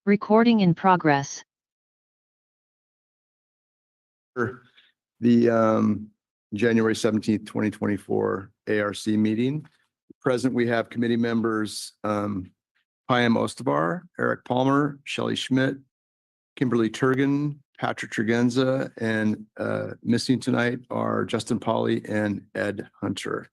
Recording in progress. The January 17th, 2024 ARC meeting. Present, we have committee members Payam Ostabar, Eric Palmer, Shelley Schmidt, Kimberly Turgan, Patrick Tregenza, and missing tonight are Justin Pauly and Ed Hunter.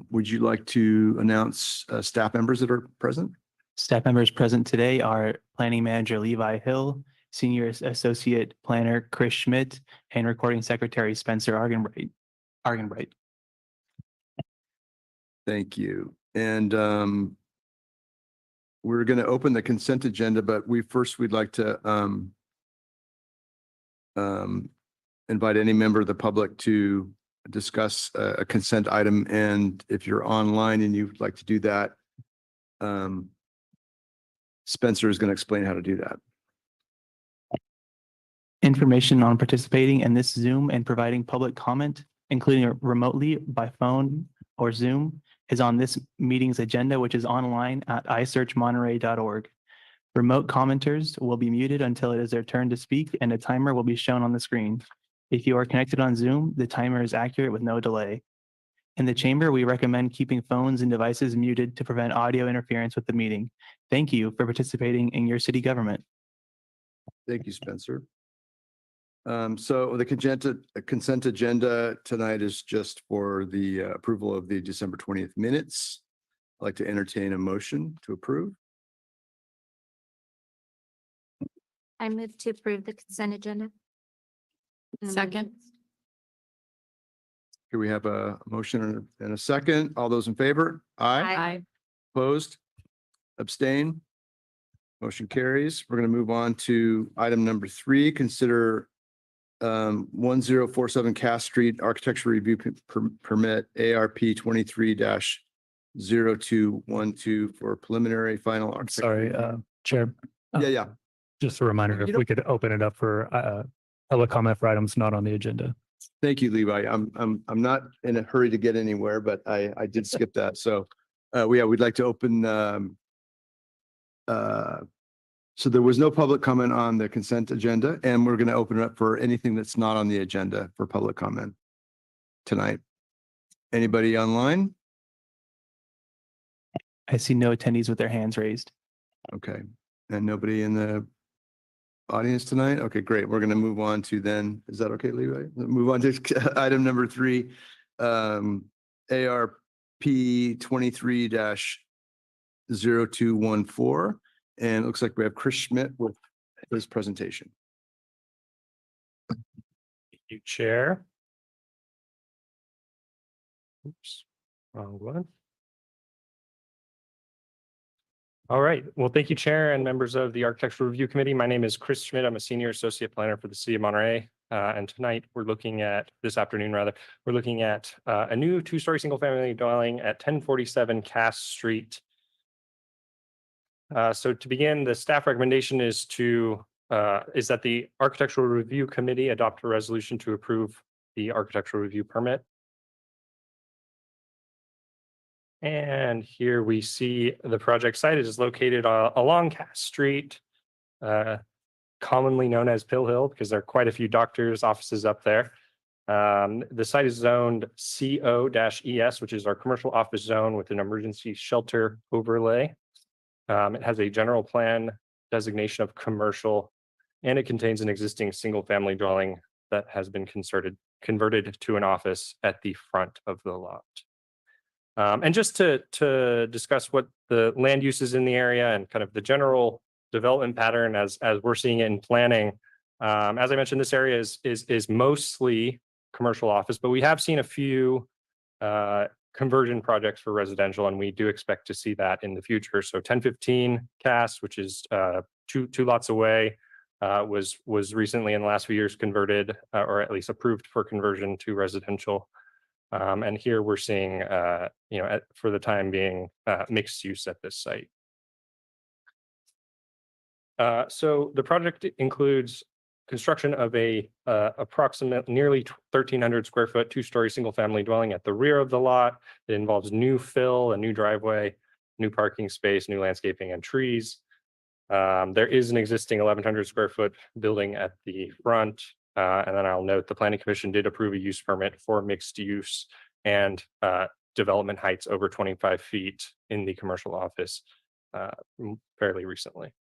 Would you like to announce staff members that are present? Staff members present today are Planning Manager Levi Hill, Senior Associate Planner Chris Schmidt, and Recording Secretary Spencer Argenbright. Thank you. And we're going to open the consent agenda, but we'd like to invite any member of the public to discuss a consent item. And if you're online and you'd like to do that, Spencer is going to explain how to do that. Information on participating in this Zoom and providing public comment, including remotely by phone or Zoom, is on this meeting's agenda, which is online at isearchmonterey.org. Remote commenters will be muted until it is their turn to speak, and a timer will be shown on the screen. If you are connected on Zoom, the timer is accurate with no delay. In the chamber, we recommend keeping phones and devices muted to prevent audio interference with the meeting. Thank you for participating in your city government. Thank you, Spencer. So the consent agenda tonight is just for the approval of the December 20th minutes. I'd like to entertain a motion to approve. I move to approve the consent agenda. Second. Here we have a motion and a second. All those in favor? Aye. Aye. Opposed? Abstain? Motion carries. We're going to move on to item number 3. Consider 1047 Cass Street Architectural Review Permit ARP 23-0212 for preliminary final architecture. Sorry, Chair. Yeah. Just a reminder, if we could open it up for public comment for items not on the agenda. Thank you, Levi. I'm not in a hurry to get anywhere, but I did skip that. So we'd like to open. So there was no public comment on the consent agenda, and we're going to open it up for anything that's not on the agenda for public comment tonight. Anybody online? I see no attendees with their hands raised. Okay. And nobody in the audience tonight? Okay, great. We're going to move on to then, is that okay, Levi? Move on to item number 3, ARP 23-0214. And it looks like we have Chris Schmidt with his presentation. Thank you, Chair. Oops, wrong one. All right. Well, thank you, Chair and members of the Architectural Review Committee. My name is Chris Schmidt. I'm a Senior Associate Planner for the City of Monterey. And tonight we're looking at, this afternoon rather, we're looking at a new 2-story single-family dwelling at 1047 Cass Street. So to begin, the staff recommendation is that the Architectural Review Committee adopt a resolution to approve the architectural review permit. And here we see the project site is located along Cass Street, commonly known as Pill Hill, because there are quite a few doctors' offices up there. The site is zoned CO-ES, which is our commercial office zone with an emergency shelter overlay. It has a general plan designation of commercial, and it contains an existing single-family dwelling that has been converted to an office at the front of the lot. And just to discuss what the land use is in the area and kind of the general development pattern as we're seeing it in planning. As I mentioned, this area is mostly commercial office, but we have seen a few conversion projects for residential, and we do expect to see that in the future. So 1015 Cass, which is two lots away, was recently in the last few years converted or at least approved for conversion to residential. And here we're seeing, for the time being, mixed use at this site. So the project includes construction of a approximate nearly 1,300 square foot 2-story single family dwelling at the rear of the lot. It involves new fill, a new driveway, new parking space, new landscaping and trees. There is an existing 1,100 square foot building at the front. And then I'll note the planning commission did approve a use permit for mixed use and development heights over 25 feet in the commercial office fairly recently.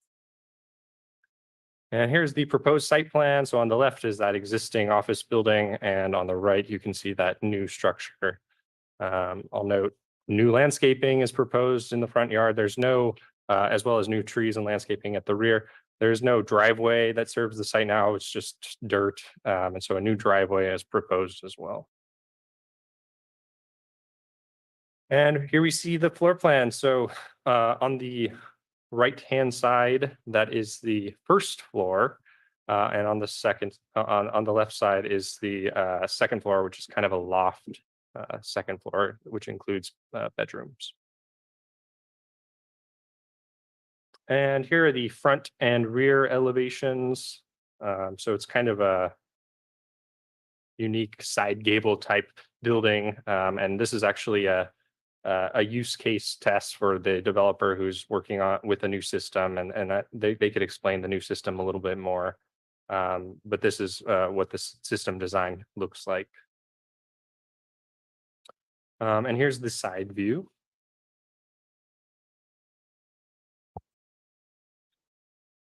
And here's the proposed site plan. So on the left is that existing office building, and on the right, you can see that new structure. I'll note new landscaping is proposed in the front yard. There's no, as well as new trees and landscaping at the rear. There's no driveway that serves the site now. It's just dirt. And so a new driveway is proposed as well. And here we see the floor plan. So on the right-hand side, that is the first floor. And on the second, on the left side is the second floor, which is kind of a loft second floor, which includes bedrooms. And here are the front and rear elevations. So it's kind of a unique side gable type building. And this is actually a use case test for the developer who's working on with a new system, and they could explain the new system a little bit more. But this is what the system design looks like. And here's the side view.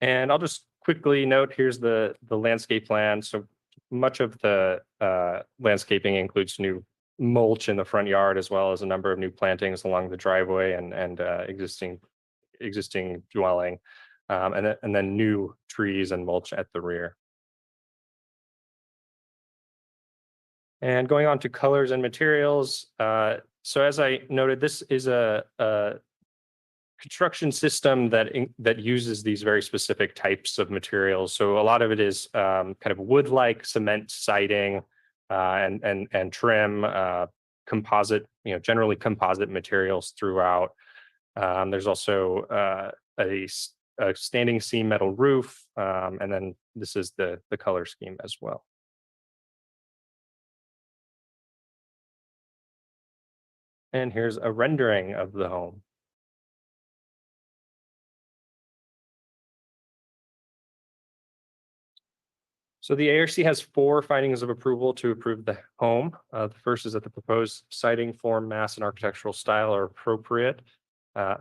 And I'll just quickly note, here's the landscape plan. So much of the landscaping includes new mulch in the front yard, as well as a number of new plantings along the driveway and existing dwelling, and then new trees and mulch at the rear. And going on to colors and materials. So as I noted, this is a construction system that uses these very specific types of materials. So a lot of it is kind of wood-like cement siding, and trim, composite, generally composite materials throughout. There's also a standing seam metal roof, and then this is the color scheme as well. And here's a rendering of the home. So the ARC has 4 findings of approval to approve the home. The first is that the proposed siting form, mass, and architectural style are appropriate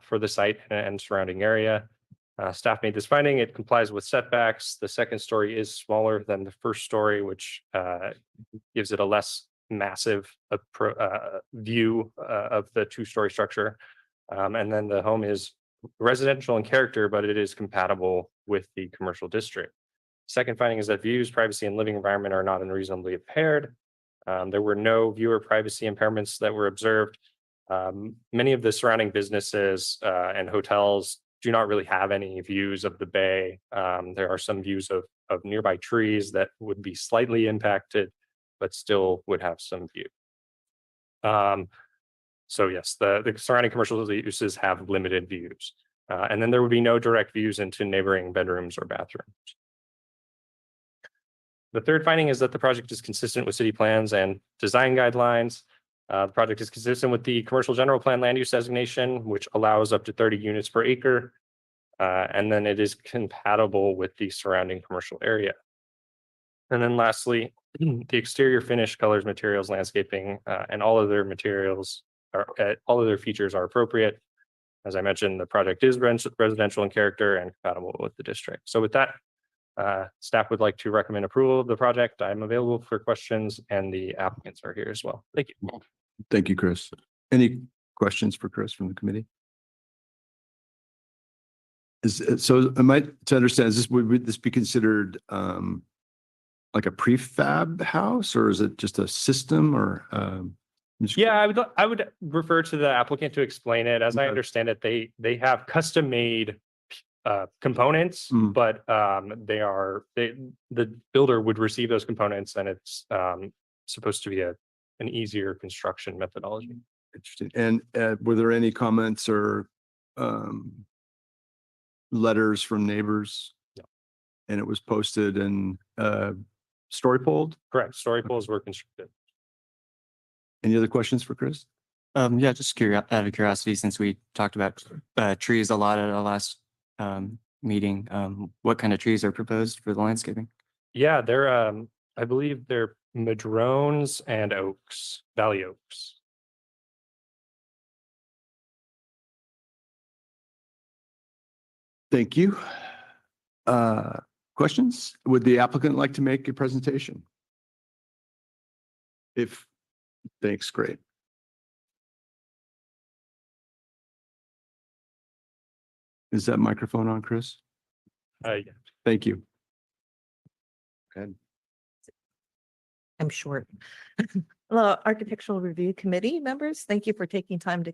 for the site and surrounding area. Staff made this finding. It complies with setbacks. The second story is smaller than the first story, which gives it a less massive view of the 2-story structure. And then the home is residential in character, but it is compatible with the commercial district. Second finding is that views, privacy, and living environment are not unreasonably impaired. There were no viewer privacy impairments that were observed. Many of the surrounding businesses and hotels do not really have any views of the bay. There are some views of nearby trees that would be slightly impacted, but still would have some view. So yes, the surrounding commercial uses have limited views. And then there would be no direct views into neighboring bedrooms or bathrooms. The third finding is that the project is consistent with city plans and design guidelines. The project is consistent with the commercial general plan land use designation, which allows up to 30 units per acre. And then it is compatible with the surrounding commercial area. And then lastly, the exterior finish, colors, materials, landscaping, and all other materials all other features are appropriate. As I mentioned, the project is residential in character and compatible with the district. So with that, staff would like to recommend approval of the project. I'm available for questions, and the applicants are here as well. Thank you. Thank you, Chris. Any questions for Chris from the committee? So am I to understand, would this be considered like a prefab house, or is it just a system, or? Yeah, I would refer to the applicant to explain it. As I understand it, they have custom made components, but the builder would receive those components, and it's supposed to be an easier construction methodology. Interesting. And were there any comments or letters from neighbors? No. And it was posted and story polled? Correct. Story poles were constructed. Any other questions for Chris? Yeah, just curious, out of curiosity, since we talked about trees a lot at our last meeting, what kind of trees are proposed for the landscaping? Yeah, they're, I believe they're madrones and oaks, valley oaks. Thank you. Questions? Would the applicant like to make a presentation? If, thanks, great. Is that microphone on, Chris? Yeah. Thank you. Good. I'm short. Hello, Architectural Review Committee members. Thank you for taking time to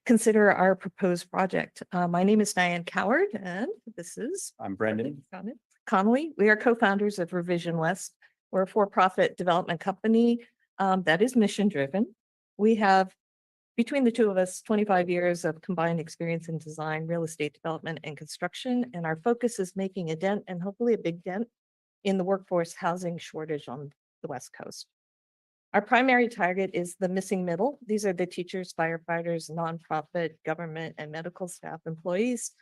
consider our proposed project. My name is Diane Coward and this is I'm Brendan. Connolly. We are co-founders of Revision West. We're a for-profit development company that is mission-driven. We have, between the two of us, 25 years of combined experience in design, real estate development, and construction, and our focus is making a dent, and hopefully a big dent, in the workforce housing shortage on the West Coast. Our primary target is the missing middle. These are the teachers, firefighters, nonprofit, government, and medical staff employees.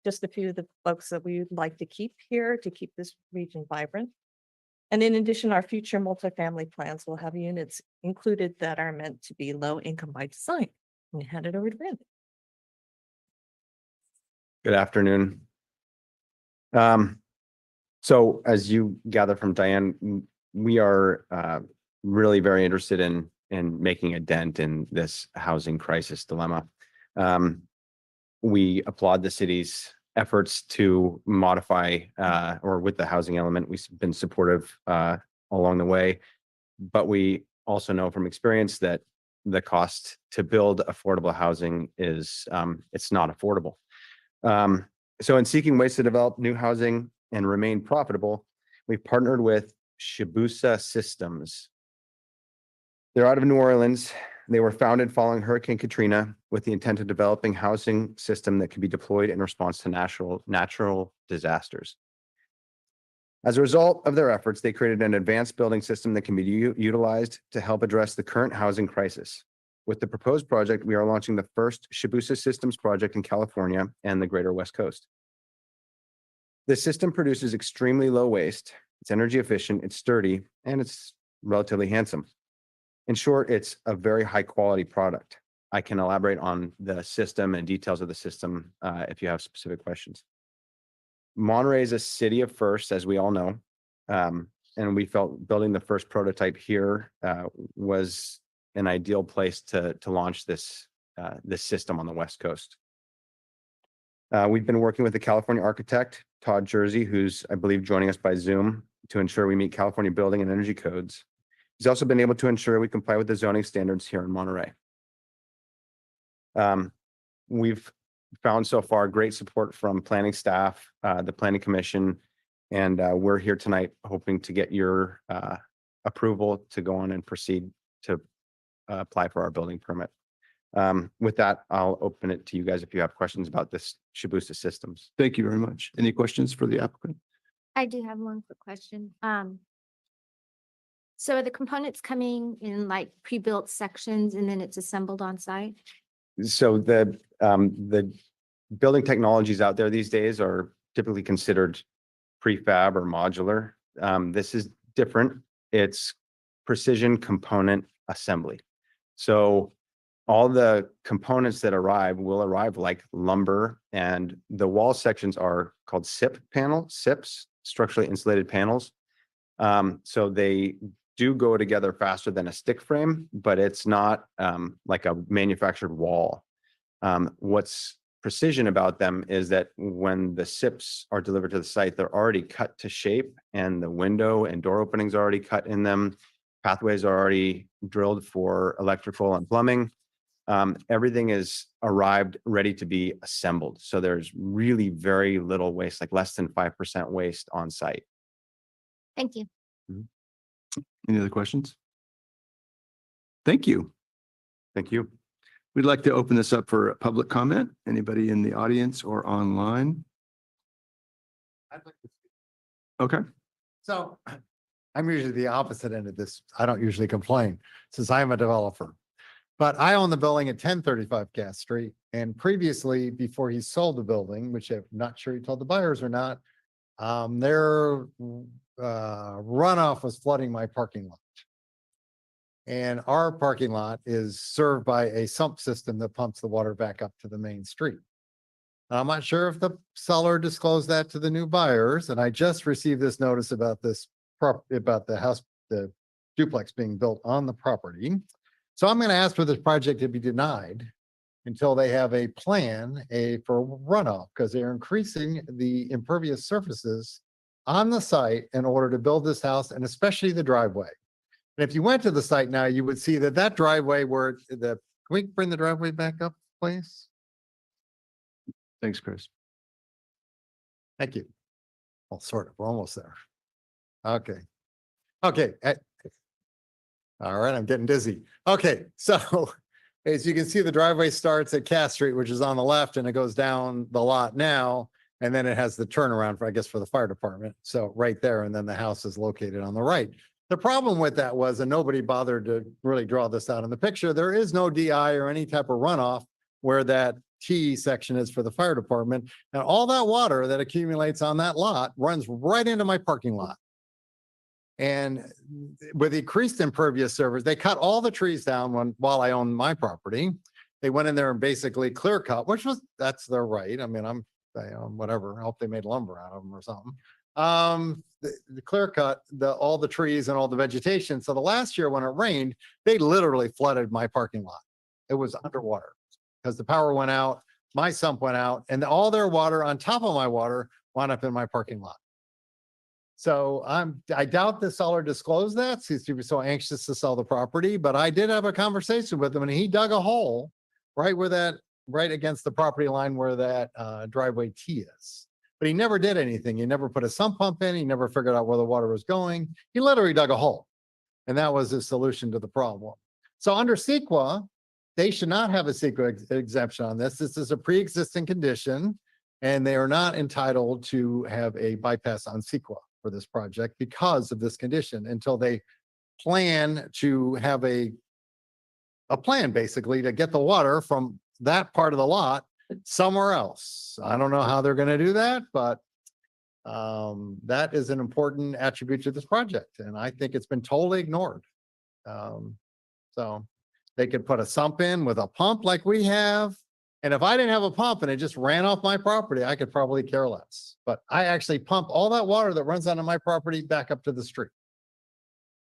Just a few of the folks that we would like to keep here to keep this region vibrant. And in addition, our future multifamily plans will have units included that are meant to be low income by design. And hand it over to Brandon. Good afternoon. So as you gather from Diane, we are really very interested in making a dent in this housing crisis dilemma. We applaud the city's efforts to modify or with the housing element. We've been supportive along the way, but we also know from experience that the cost to build affordable housing is it's not affordable. So in seeking ways to develop new housing and remain profitable, we've partnered with Shibuya Systems. They're out of New Orleans. They were founded following Hurricane Katrina with the intent of developing housing system that can be deployed in response to natural disasters. As a result of their efforts, they created an advanced building system that can be utilized to help address the current housing crisis. With the proposed project, we are launching the first Shibuya Systems project in California and the greater West Coast. The system produces extremely low waste, it's energy efficient, it's sturdy, and it's relatively handsome. In short, it's a very high quality product. I can elaborate on the system and details of the system if you have specific questions. Monterey is a city of firsts, as we all know, and we felt building the first prototype here was an ideal place to launch this system on the West Coast. We've been working with the California architect, Todd Jersey, who's, I believe, joining us by Zoom to ensure we meet California building and energy codes. He's also been able to ensure we comply with the zoning standards here in Monterey. We've found so far great support from planning staff, the planning commission, and we're here tonight hoping to get your approval to go on and proceed to apply for our building permit. With that, I'll open it to you guys if you have questions about this Shibuya Systems. Thank you very much. Any questions for the applicant? I do have one quick question. So are the components coming in like pre-built sections and then it's assembled on site? So the building technologies out there these days are typically considered prefab or modular. This is different. It's precision component assembly. So all the components that arrive will arrive like lumber, and the wall sections are called SIPs, structurally insulated panels. So they do go together faster than a stick frame, but it's not like a manufactured wall. What's precision about them is that when the SIPs are delivered to the site, they're already cut to shape, and the window and door openings are already cut in them. Pathways are already drilled for electrical and plumbing. Everything is arrived ready to be assembled. So there's really very little waste, like less than 5% waste on site. Thank you. Any other questions? Thank you. Thank you. We'd like to open this up for public comment. Anybody in the audience or online? Okay. So I'm usually the opposite end of this. I don't usually complain since I'm a developer. But I own the building at 1035 Cass Street, and previously, before he sold the building, which I'm not sure he told the buyers or not, their runoff was flooding my parking lot. And our parking lot is served by a sump system that pumps the water back up to the main street. I'm not sure if the seller disclosed that to the new buyers, and I just received this notice about about the house, the duplex being built on the property. So I'm going to ask for this project to be denied until they have a plan for runoff, because they're increasing the impervious surfaces on the site in order to build this house, and especially the driveway. And if you went to the site now, you would see that that driveway where can we bring the driveway back up, please? Thanks, Chris. Thank you. Well, sort of, we're almost there. Okay. Okay. All right, I'm getting dizzy. Okay, so as you can see, the driveway starts at Cass Street, which is on the left, and it goes down the lot now. And then it has the turnaround for, I guess, for the fire department. So right there, and then the house is located on the right. The problem with that was, and nobody bothered to really draw this out in the picture, there is no DI or any type of runoff where that T section is for the fire department. And all that water that accumulates on that lot runs right into my parking lot. And with increased impervious surface, they cut all the trees down while I owned my property. They went in there and basically clear cut, that's their right. I mean, whatever. I hope they made lumber out of them or something. The clear cut all the trees and all the vegetation. So the last year when it rained, they literally flooded my parking lot. It was underwater because the power went out, my sump went out, and all their water on top of my water wound up in my parking lot. So I doubt the seller disclosed that since he was so anxious to sell the property, but I did have a conversation with him, and he dug a hole right against the property line where that driveway T is. But he never did anything. He never put a sump pump in. He never figured out where the water was going. He literally dug a hole, and that was his solution to the problem. So under CEQA, they should not have a CEQA exemption on this. This is a pre-existing condition, and they are not entitled to have a bypass on CEQA for this project because of this condition until they plan to have a plan basically to get the water from that part of the lot somewhere else. I don't know how they're going to do that, but that is an important attribute to this project. And I think it's been totally ignored. So they could put a sump in with a pump like we have. And if I didn't have a pump and it just ran off my property, I could probably care less. But I actually pump all that water that runs onto my property back up to the street.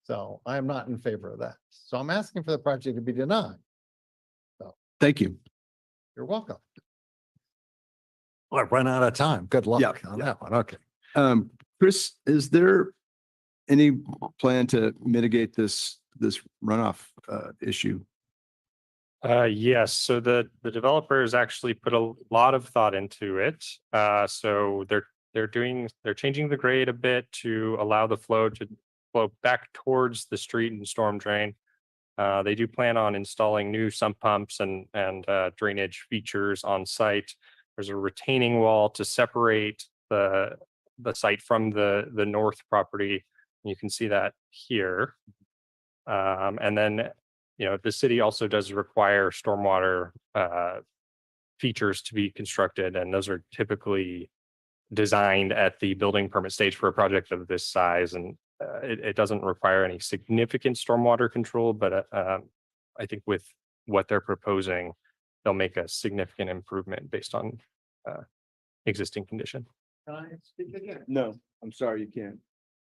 So I am not in favor of that. So I'm asking for the project to be denied. Thank you. You're welcome. Well, I've run out of time. Good luck on that one. Okay. Chris, is there any plan to mitigate this runoff issue? Yes, so the developers actually put a lot of thought into it. So they're changing the grade a bit to allow the flow to flow back towards the street and storm drain. They do plan on installing new sump pumps and drainage features on site. There's a retaining wall to separate the site from the north property. You can see that here. And then, the city also does require stormwater features to be constructed, and those are typically designed at the building permit stage for a project of this size. And it doesn't require any significant stormwater control, but I think with what they're proposing, they'll make a significant improvement based on existing condition. Can I speak again? No, I'm sorry, you can't.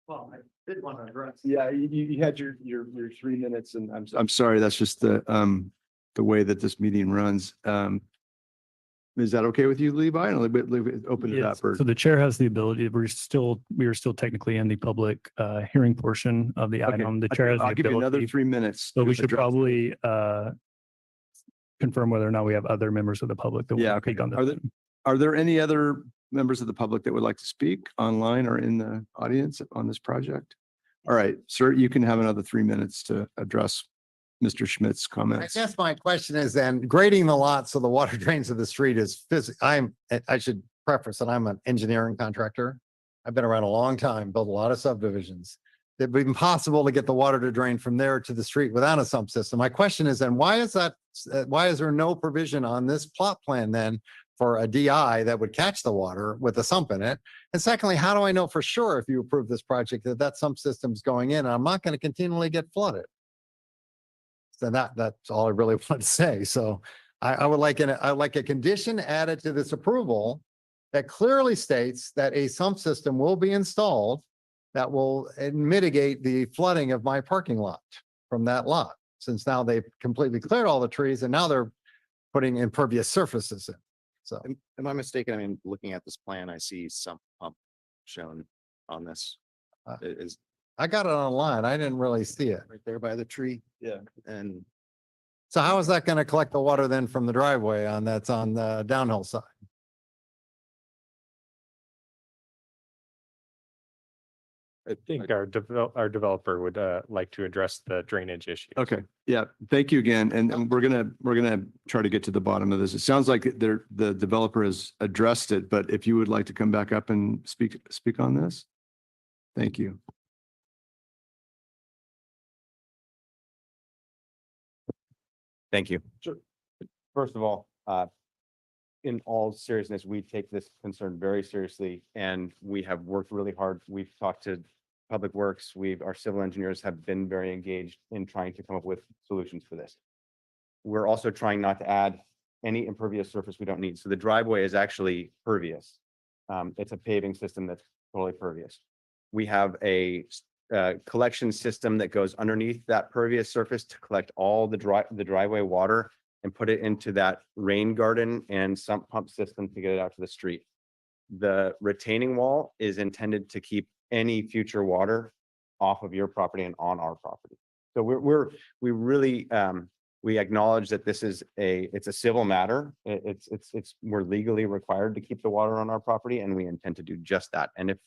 Well, I did want to address. Yeah, you had your 3 minutes, and I'm sorry, that's just the way that this meeting runs. Is that okay with you, Levi? I'll open it up. Yes. So the chair has the ability, we are still technically in the public hearing portion of the item. The chair has the I'll give you another ability. 3 minutes. So we to should address- probably confirm whether or not we have other members of the public that Yeah, will okay. speak on this. Are there any other members of the public that would like to speak online or in the audience on this project? All right, sir, you can have another 3 minutes to address Mr. Schmidt's I comments. guess my question is then grading the lot so the water drains to the street is I should preface that I'm an engineering contractor. I've been around a long time, built a lot of subdivisions. it'd be impossible to get the water to drain from there to the street without a sump system. My question is then, why is that, why is there no provision on this plot plan then for a DI that would catch the water with a sump in it? And secondly, how do I know for sure if you approve this project that that sump system's going in and I'm not going to continually get flooded? So that's all I really want to say. So I would like a condition added to this approval that clearly states that a sump system will be installed that will mitigate the flooding of my parking lot from that lot. Since now they've completely cleared all the trees and now they're putting impervious surfaces in. So Am I mistaken? I mean, looking at this plan, I see sump pump shown on this. Is I got it online. I didn't really see it. right there by the tree. Yeah. And So how is that going to collect the water then from the driveway that's on the downhill side? I think our developer would like to address the drainage issue. Okay, yeah, thank you again. And we're gonna try to get to the bottom of this. It sounds like the developer has addressed it, but if you would like to come back up and speak on this. Thank you. Thank you. First of all, in all seriousness, we take this concern very seriously and we have worked really hard. We've talked to Public Works. Our civil engineers have been very engaged in trying to come up with solutions for this. We're also trying not to add any impervious surface we don't need. So the driveway is actually pervious. It's a paving system that's totally pervious. We have a collection system that goes underneath that pervious surface to collect all the driveway water and put it into that rain garden and sump pump system to get it out to the street. The retaining wall is intended to keep any future water off of your property and on our property. So we really we acknowledge that this is it's a civil matter. We're legally required to keep the water on our property and we intend to do just that. And if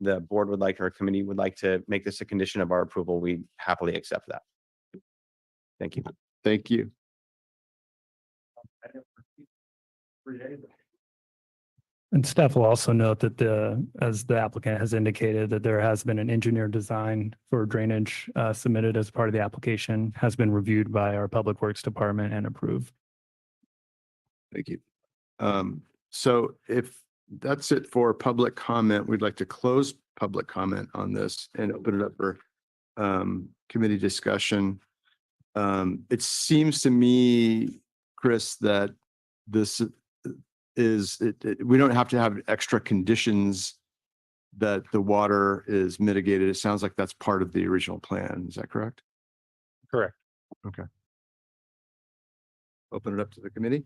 the board would like, or a committee would like to make this a condition of our approval, we happily accept that. Thank you. Thank you. And staff will also note that as the applicant has indicated, that there has been an engineer design for drainage submitted as part of the application, has been reviewed by our Public Works Department and approved. Thank you. So if that's it for public comment, we'd like to close public comment on this and open it up for committee discussion. It seems to me, Chris, that this we don't have to have extra conditions that the water is mitigated. It sounds like that's part of the original plan. Is that correct? Correct. Okay. Open it up to the committee.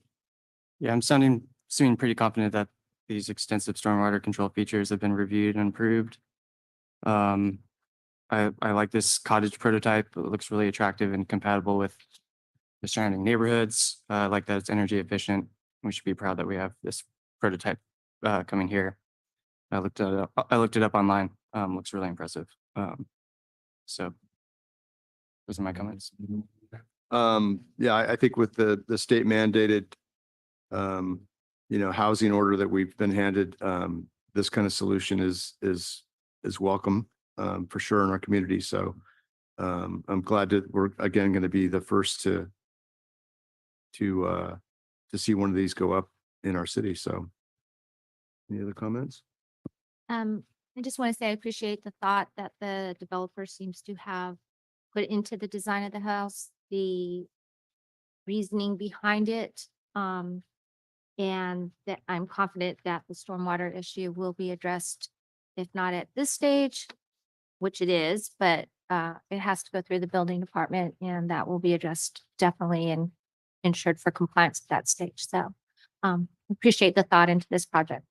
Yeah, I'm seeming pretty confident that these extensive stormwater control features have been reviewed and approved. I like this cottage prototype. It looks really attractive and compatible with the surrounding neighborhoods. I like that it's energy efficient. We should be proud that we have this prototype coming here. I looked it up online. Looks really impressive. So those are my comments. Yeah, I think with the state mandated, housing order that we've been handed, this kind of solution is welcome for sure in our community. So I'm glad that we're again going to be the first to see one of these go up in our city. So any other comments? I just want to say I appreciate the thought that the developer seems to have put into the design of the house, the reasoning behind it. And that I'm confident that the stormwater issue will be addressed, if not at this stage, which it is, but it has to go through the building department and that will be addressed definitely and ensured for compliance at that stage. So appreciate the thought into this project.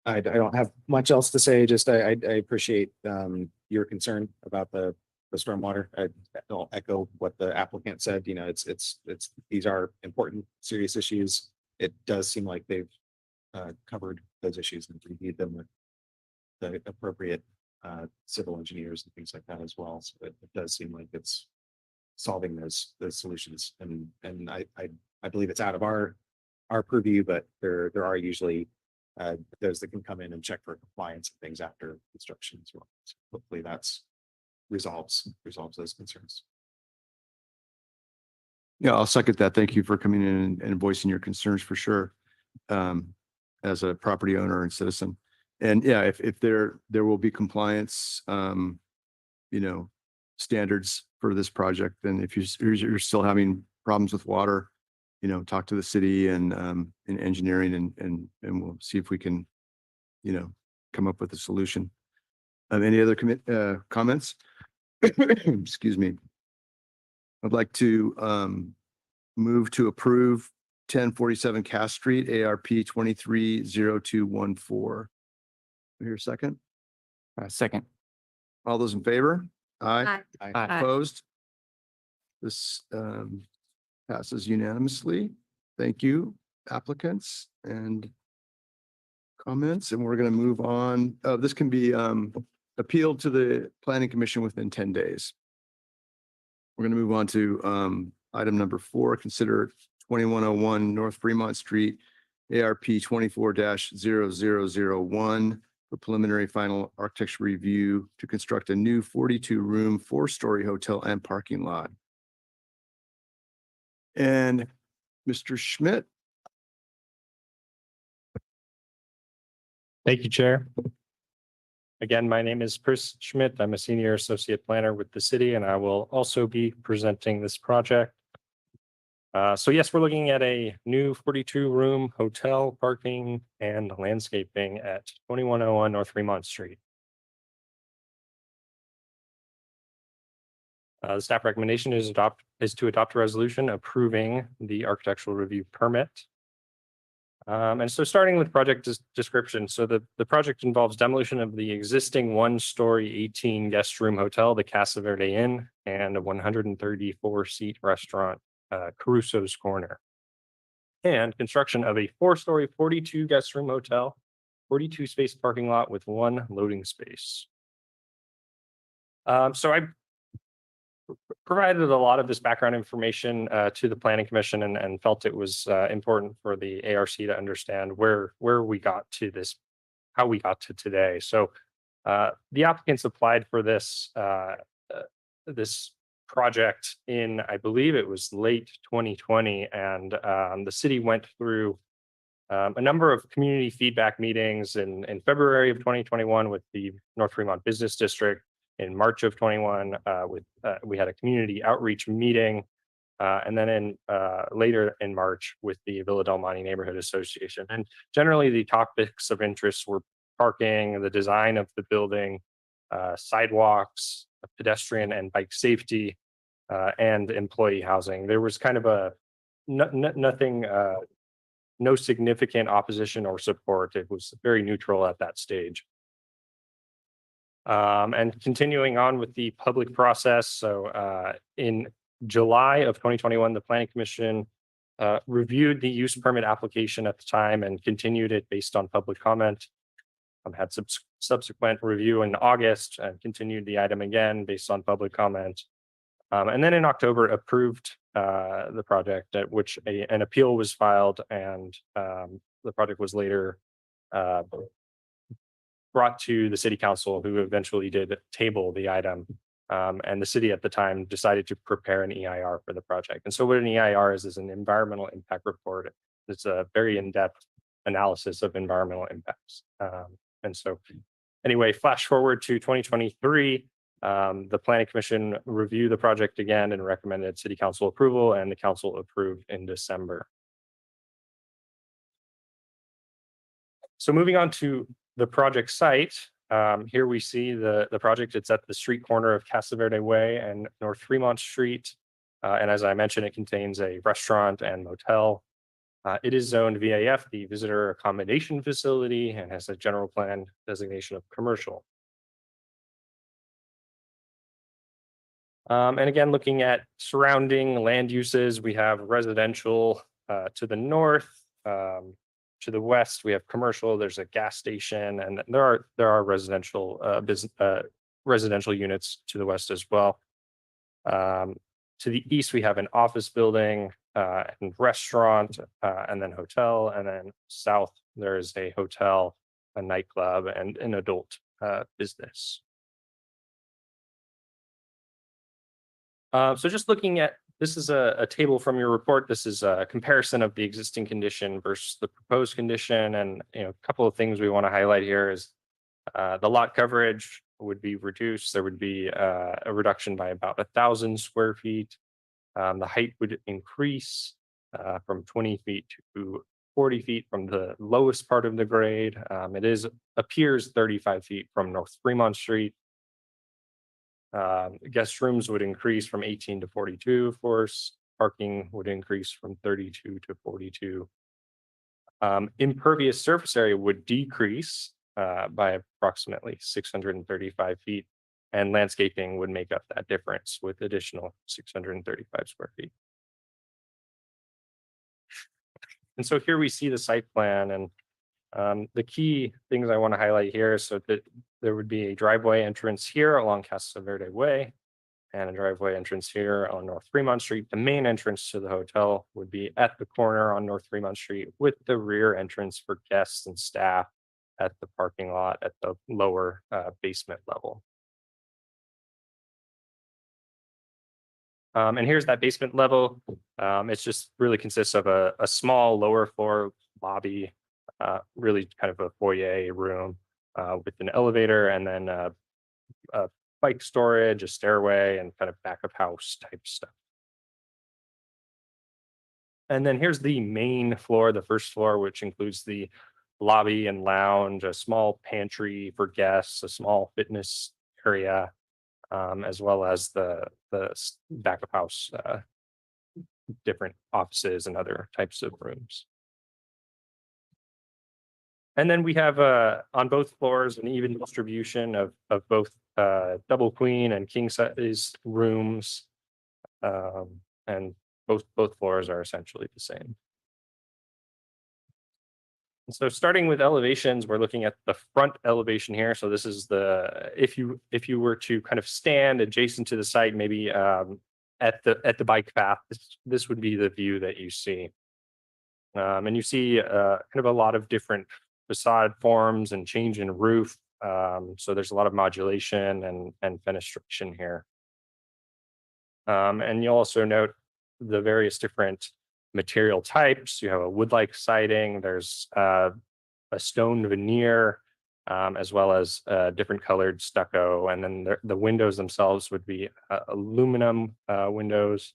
I don't have much else to say. Just I appreciate your concern about the stormwater. I'll echo what the applicant said. You know, these are important, serious issues. It does seem like they've covered those issues and reviewed them with the appropriate civil engineers and things like that as well. So it does seem like it's solving those solutions. And I believe it's out of our purview, but there are usually those that can come in and check for compliance and things after construction as well. So hopefully that's resolves those concerns. Yeah, I'll second that. Thank you for coming in and voicing your concerns for sure. As a property owner and citizen. And yeah, if there will be compliance, standards for this project, then if you're still having problems with water, talk to the city and engineering and we'll see if we can, come up with a solution. Any other comments? Excuse me. I'd like to move to approve 1047 Cass Street, ARP 230214. Here a second. Second. All those in favor? Aye. Aye. Opposed? This passes unanimously. Thank you, applicants and comments. And we're going to move on. This can be appealed to the Planning Commission within 10 days. We're going to move on to item number 4, consider 2101 North Fremont Street, ARP 24-0001 for preliminary final architecture review to construct a new 42-room, 4-story hotel and parking lot. And Mr. Schmidt. Thank you, Chair. Again, my name is Chris Schmidt. I'm a senior associate planner with the city, and I will also be presenting this project. So yes, we're looking at a new 42-room hotel, parking, and landscaping at 2101 North Fremont Street. The staff recommendation is to adopt a resolution approving the architectural review permit. And so starting with project description. So the project involves demolition of the existing 1-story 18 guest room hotel, the Casa Verde Inn, and a 134-seat restaurant, Caruso's Corner, and construction of a 4-story 42 guest room hotel, 42 space parking lot with 1 loading space. So I provided a lot of this background information to the Planning Commission and felt it was important for the ARC to understand where we got to this, how we got to today. So the applicants applied for this this project in, I believe it was late 2020, and the city went through a number of community feedback meetings in February of 2021 with the North Fremont Business District. In March of 21, we had a community outreach meeting, and then later in March with the Villa Del Monte Neighborhood Association. And generally, the topics of interest were parking, the design of the building, sidewalks, pedestrian and bike safety, and employee housing. There was kind of a nothing, no significant opposition or support. It was very neutral at that stage. And continuing on with the public process. So in July of 2021, the Planning Commission reviewed the use permit application at the time and continued it based on public comment. Had subsequent review in August and continued the item again based on public comment. And then in October approved the project, at which an appeal was filed, and the project was later brought to the city council, who eventually did table the item. And the city at the time decided to prepare an EIR for the project. And so what an EIR is an environmental impact report. It's a very in-depth analysis of environmental impacts. And so anyway, flash forward to 2023, the Planning Commission reviewed the project again and recommended city council approval, and the council approved in December. So moving on to the project site, here we see the project. It's at the street corner of Casa Verde Way and North Fremont Street. And as I mentioned, it contains a restaurant and motel. It is zoned VAF, the Visitor Accommodation Facility, and has a general plan designation of commercial. And again, looking at surrounding land uses, we have residential to the north. To the west, we have commercial. There's a gas station, and there are residential residential units to the west as well. To the east, we have an office building and restaurant, and then hotel, and then south There is a hotel, a nightclub, and an adult business. So just looking at, this is a table from your report. This is a comparison of the existing condition versus the proposed condition. And, a couple of things we want to highlight here is the lot coverage would be reduced. There would be a reduction by about 1,000 square feet. The height would increase from 20 feet to 40 feet from the lowest part of the grade. It appears 35 feet from North Fremont Street. Guest rooms would increase from 18 to 42, of course. Parking would increase from 32 to 42. Impervious surface area would decrease by approximately 635 feet, and landscaping would make up that difference with additional 635 square feet. And so here we see the site plan, and the key things I want to highlight here is so that there would be a driveway entrance here along Casa Verde Way and a driveway entrance here on North Fremont Street. The main entrance to the hotel would be at the corner on North Fremont Street, with the rear entrance for guests and staff at the parking lot at the lower basement level. And here's that basement level. It's just really consists of a small lower floor lobby, really kind of a foyer room with an elevator, and then a bike storage, a stairway, and kind of back of house type stuff. And then here's the main floor, the first floor, which includes the lobby and lounge, a small pantry for guests, a small fitness area, as well as the back of house, different offices and other types of rooms. And then we have on both floors an even distribution of both double queen and king size rooms, and both floors are essentially the same. And so starting with elevations, we're looking at the front elevation here. So this is if you were to kind of stand adjacent to the site, maybe at the bike path, this would be the view that you see. And you see kind of a lot of different facade forms and change in roof. So there's a lot of modulation and fenestration here. And you'll also note the various different material types. You have a wood-like siding, there's a stone veneer, as well as different colored stucco. And then the windows themselves would be aluminum windows,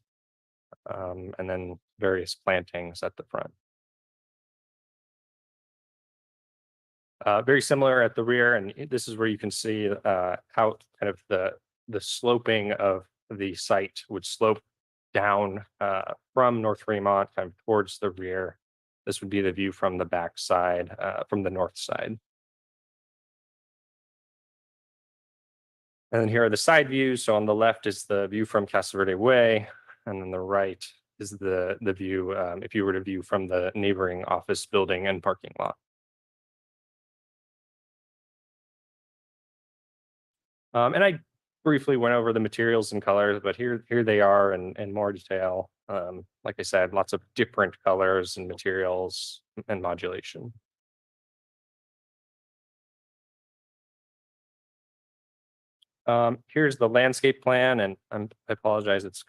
and then various plantings at the front. Very similar at the rear, and this is where you can see how kind of the sloping of the site would slope down from North Fremont kind of towards the rear. This would be the view from the back side, from the north side. And then here are the side views. So on the left is the view from Casa Verde Way, and then the right is the view if you were to view from the neighboring office building and parking lot. And I briefly went over the materials and colors, but here they are in more detail. Like I said, lots of different colors and materials and modulation. Here's the landscape plan, and I apologize, it's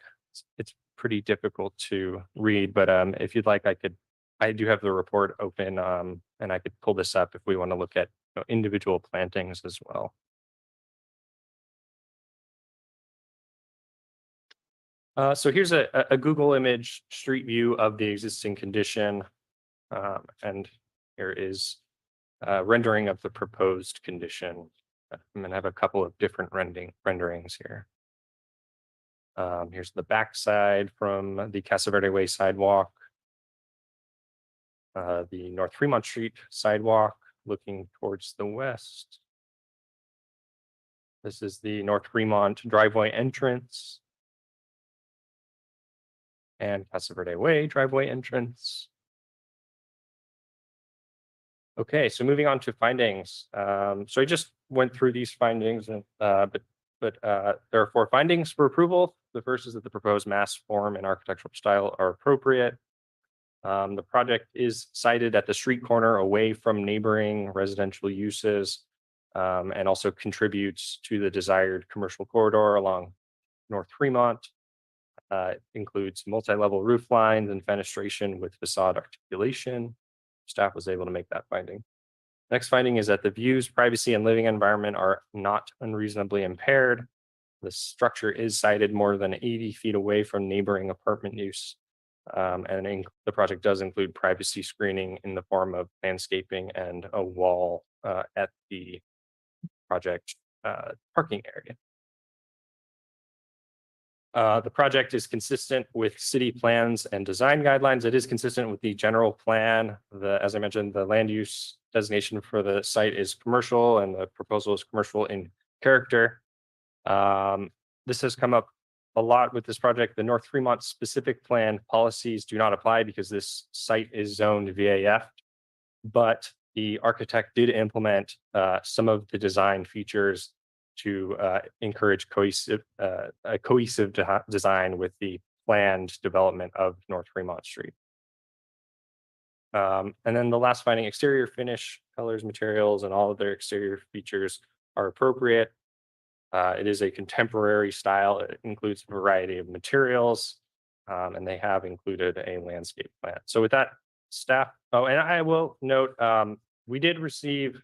pretty difficult to read, but if you'd like, I do have the report open, and I could pull this up if we want to look at individual plantings as well. So here's a Google image street view of the existing condition. And here is rendering of the proposed condition. I'm going to have a couple of different renderings here. Here's the backside from the Casa Verde Way sidewalk. The North Fremont Street sidewalk looking towards the west. This is the North Fremont driveway entrance. And Casa Verde Way driveway entrance. Okay, so moving on to findings. So I just went through these findings, and but there are 4 findings for approval. The first is that the proposed mass form and architectural style are appropriate. The project is sited at the street corner away from neighboring residential uses and also contributes to the desired commercial corridor along North Fremont. Includes multi-level roof lines and fenestration with facade articulation. Staff was able to make that finding. Next finding is that the views, privacy, and living environment are not unreasonably impaired. The structure is sited more than 80 feet away from neighboring apartment use. The project does include privacy screening in the form of landscaping and a wall at the project parking area. The project is consistent with city plans and design guidelines. It is consistent with the general plan. As I mentioned, the land use designation for the site is commercial and the proposal is commercial in character. This has come up a lot with this project. The North Fremont specific plan policies do not apply because this site is zoned VAF, but the architect did implement some of the design features to encourage a cohesive design with the planned development of North Fremont Street. And then the last finding, exterior finish, colors, materials, and all of their exterior features are appropriate. It is a contemporary style. It includes a variety of materials, and they have included a landscape plan. So with that, staff, and I will note, we did receive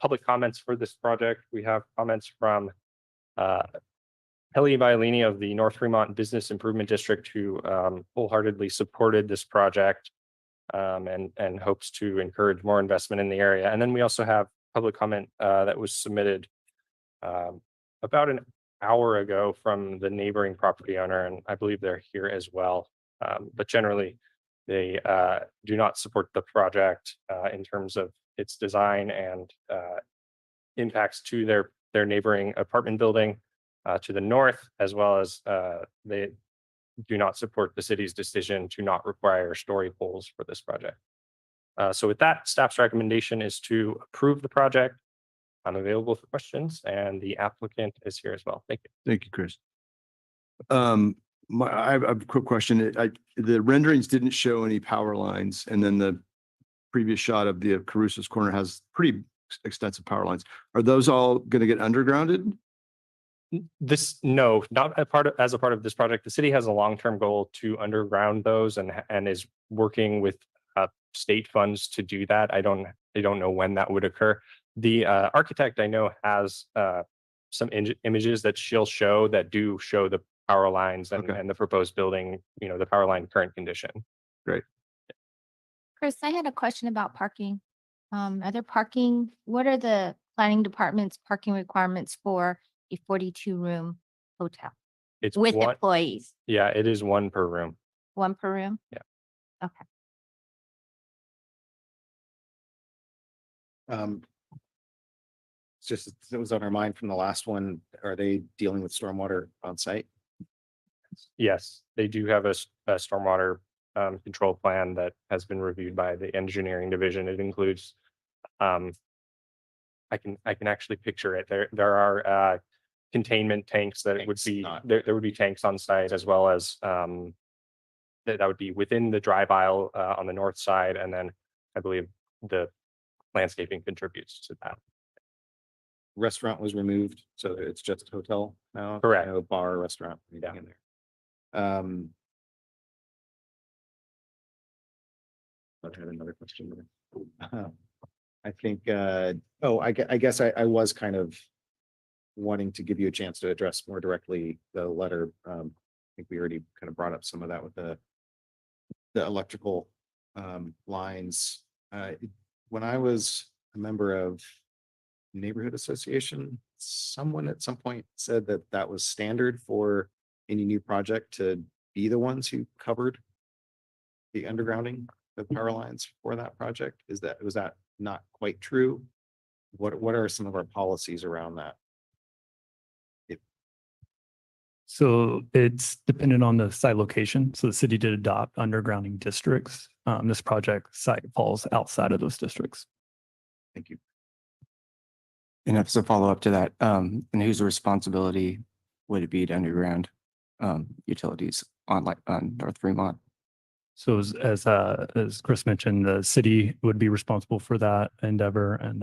public comments for this project. We have comments from Kelly Violini of the North Fremont Business Improvement District, who wholeheartedly supported this project and hopes to encourage more investment in the area. And then we also have public comment that was submitted about an hour ago from the neighboring property owner, and I believe they're here as well. But generally, they do not support the project in terms of its design and impacts to their neighboring apartment building to the north, as well as they do not support the city's decision to not require story poles for this project. So with that, staff's recommendation is to approve the project. I'm available for questions, and the applicant is here as well. Thank you. Thank you, Chris. I have a quick question. The renderings didn't show any power lines, and then the previous shot of the Caruso's Corner has pretty extensive power lines. Are those all going to get undergrounded? No, not as a part of this project. The city has a long-term goal to underground those and is working with state funds to do that. I don't know when that would occur. The architect I know has some images that she'll show that do show the power lines and the proposed building, the power line current condition. Great. Chris, I had a question about parking. What are the planning department's parking requirements for a 42-room hotel It's with one, employees? yeah, it is one per room. One per room? Yeah. Okay. It's just, it was on our mind from the last one. Are they dealing with stormwater on site? Yes, they do have a stormwater control plan that has been reviewed by the engineering division. It includes, I can actually picture it. There are containment tanks that would be there would be tanks on site, as well as that would be within the drive aisle on the north side, and then I believe the landscaping contributes to that. Restaurant was removed, so it's just hotel now? Correct. No bar, restaurant, anything in there. I had another question there. I think, I guess I was kind of wanting to give you a chance to address more directly the letter. I think we already kind of brought up some of that with the electrical lines. When I was a member of neighborhood association, someone at some point said that was standard for any new project to be the ones who covered the undergrounding of power lines for that project. Was that not quite true? What are some of our policies around that? So it's dependent on the site location. So the city did adopt undergrounding districts. This project site falls outside of those districts. Thank you. And as a follow-up to that, and whose responsibility would it be to underground utilities on North Fremont? So as Chris mentioned, the city would be responsible for that endeavor and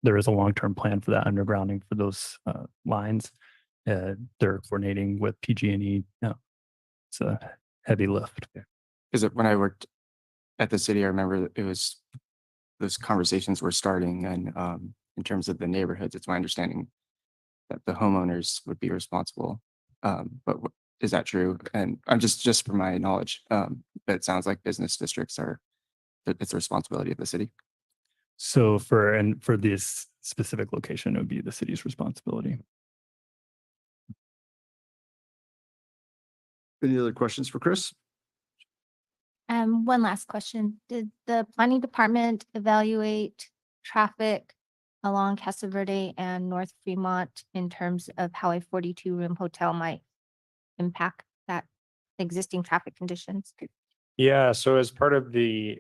there is a long-term plan for that undergrounding for those lines. They're coordinating with PG&E. It's a heavy lift. Because when I worked at the city, I remember it was, those conversations were starting and in terms of the neighborhoods, it's my understanding that the homeowners would be responsible. But is that true? And I'm just for my knowledge, but it sounds like business districts are, it's a responsibility of the city. So for this specific location, it would be the city's responsibility. Any other questions for Chris? One last question. Did the planning department evaluate traffic along Casa Verde and North Fremont in terms of how a 42-room hotel might impact that existing traffic conditions? Yeah, so as part of the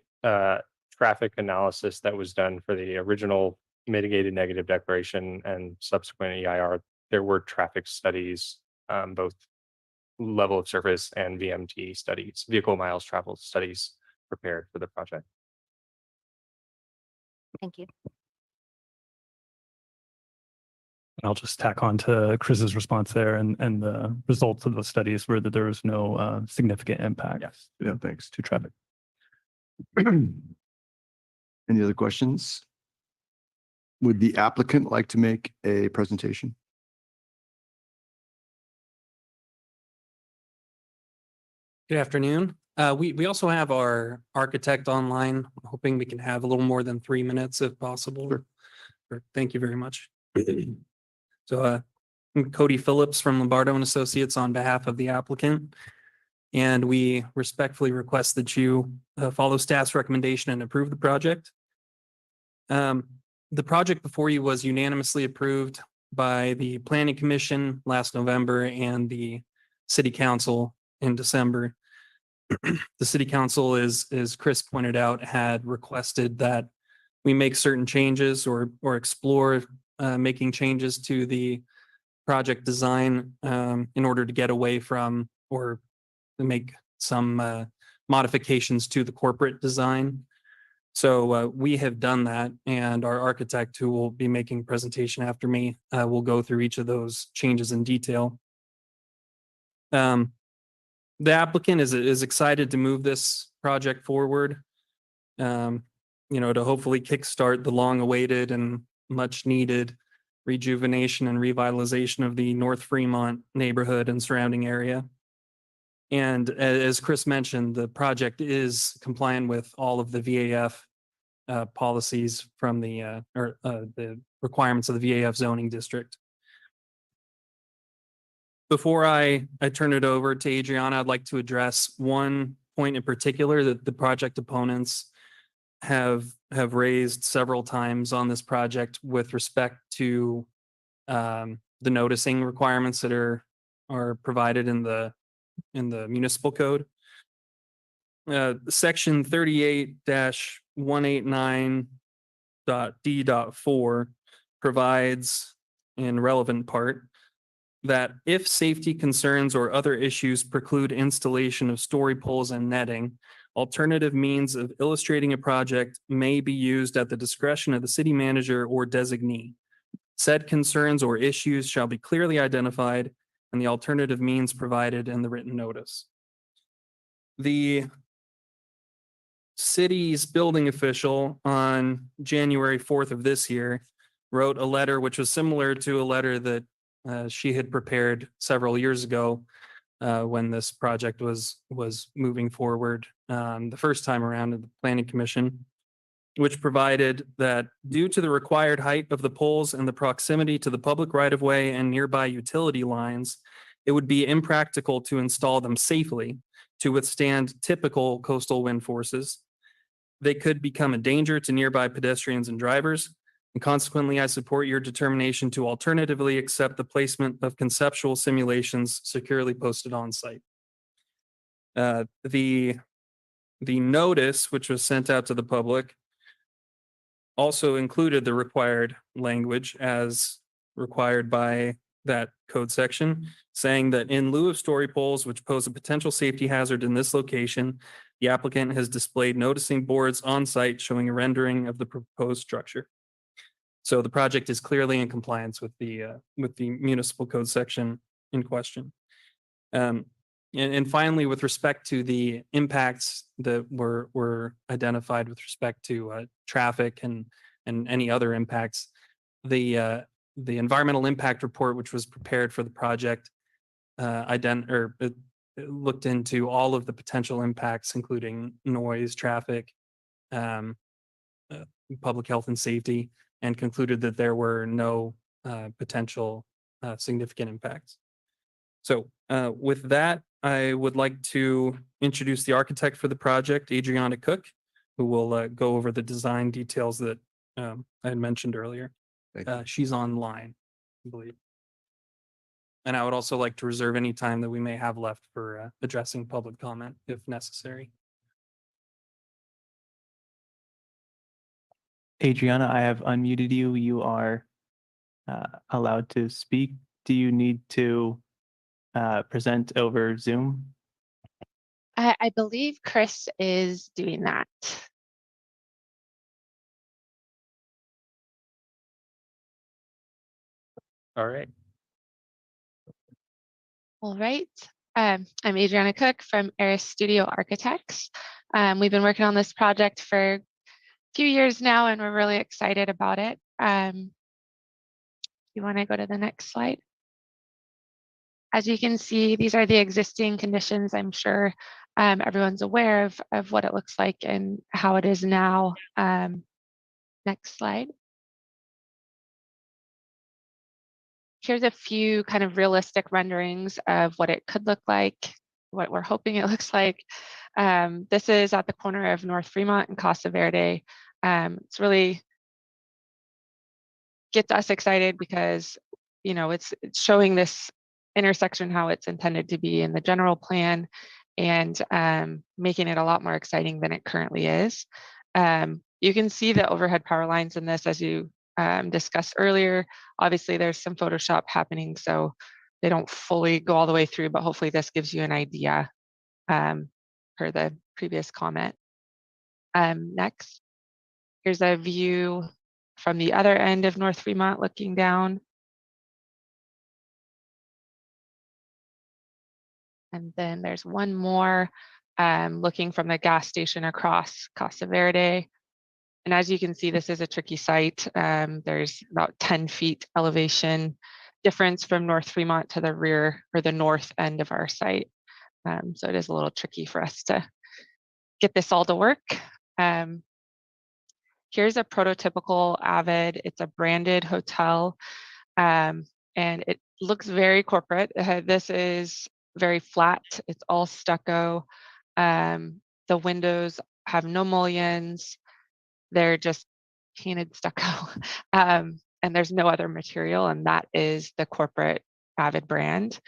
traffic analysis that was done for the original mitigated negative declaration and subsequent EIR, there were traffic studies, both level of service and VMT studies, vehicle miles traveled studies prepared for the project. Thank you. I'll just tack on to Chris's response there and the results of those studies were that there was no significant impact. Yes. Yeah, thanks. To traffic. Any other questions? Would the applicant like to make a presentation? Good afternoon. We also have our architect online, hoping we can have a little more than 3 minutes if possible. Thank you very much. So I'm Cody Phillips from Lombardo and Associates on behalf of the applicant. And we respectfully request that you follow staff's recommendation and approve the project. The project before you was unanimously approved by the Planning Commission last November and the City Council in December. The City Council, as Chris pointed out, had requested that we make certain changes or explore making changes to the project design in order to get away from or make some modifications to the corporate design. So we have done that, and our architect, who will be making a presentation after me, will go through each of those changes in detail. The applicant is excited to move this project forward, to hopefully kickstart the long-awaited and much-needed rejuvenation and revitalization of the North Fremont neighborhood and surrounding area. And as Chris mentioned, the project is compliant with all of the VAF policies from the requirements of the VAF zoning district. Before I turn it over to Adriana, I'd like to address one point in particular that the project opponents have raised several times on this project with respect to the noticing requirements that are provided in the municipal code. Section 38-189.d.4 provides, in relevant part, that if safety concerns or other issues preclude installation of story poles and netting, alternative means of illustrating a project may be used at the discretion of the city manager or designee. Said concerns or issues shall be clearly identified and the alternative means provided in the written notice. The city's building official on January 4th of this year wrote a letter which was similar to a letter that she had prepared several years ago when this project was moving forward the first time around at the Planning Commission, which provided that due to the required height of the poles and the proximity to the public right-of-way and nearby utility lines, it would be impractical to install them safely to withstand typical coastal wind forces. They could become a danger to nearby pedestrians and drivers. And consequently, I support your determination to alternatively accept the placement of conceptual simulations securely posted on site. The notice, which was sent out to the public, also included the required language as required by that code section, saying that in lieu of story poles which pose a potential safety hazard in this location, the applicant has displayed noticing boards on site showing a rendering of the proposed structure. So the project is clearly in compliance with the municipal code section in question. And finally, with respect to the impacts that were identified with respect to traffic and any other impacts, the environmental impact report, which was prepared for the project, it looked into all of the potential impacts, including noise, traffic, public health and safety, and concluded that there were no potential significant impacts. So with that, I would like to introduce the architect for the project, Adriana Cook, who will go over the design details that I had mentioned earlier. Thank you. She's online, I believe. And I would also like to reserve any time that we may have left for addressing public comment if necessary. Adriana, I have unmuted you. You are allowed to speak. Do you need to present over Zoom? I believe Chris is doing that. All right. All right. I'm Adriana Cook from Eris Studio Architects. We've been working on this project for a few years now, and we're really excited about it. You want to go to the next slide? As you can see, these are the existing conditions. I'm sure everyone's aware of what it looks like and how it is now. Next slide. Here's a few kind of realistic renderings of what it could look like, what we're hoping it looks like. This is at the corner of North Fremont and Casa Verde. It's really gets us excited because, you know, it's showing this intersection how it's intended to be in the general plan, and making it a lot more exciting than it currently is. You can see the overhead power lines in this, as you discussed earlier. Obviously, there's some Photoshop happening, so they don't fully go all the way through, but hopefully this gives you an idea per the previous comment. Next, here's a view from the other end of North Fremont looking down. And then there's one more looking from the gas station across Casa Verde. And as you can see, this is a tricky site. There's about 10 feet elevation difference from North Fremont to the rear or the north end of our site. So it is a little tricky for us to get this all to work. Here's a prototypical Avid. It's a branded hotel, and it looks very corporate. This is very flat. It's all stucco. The windows have no mullions. They're just painted stucco, and there's no other material, and that is the corporate Avid brand.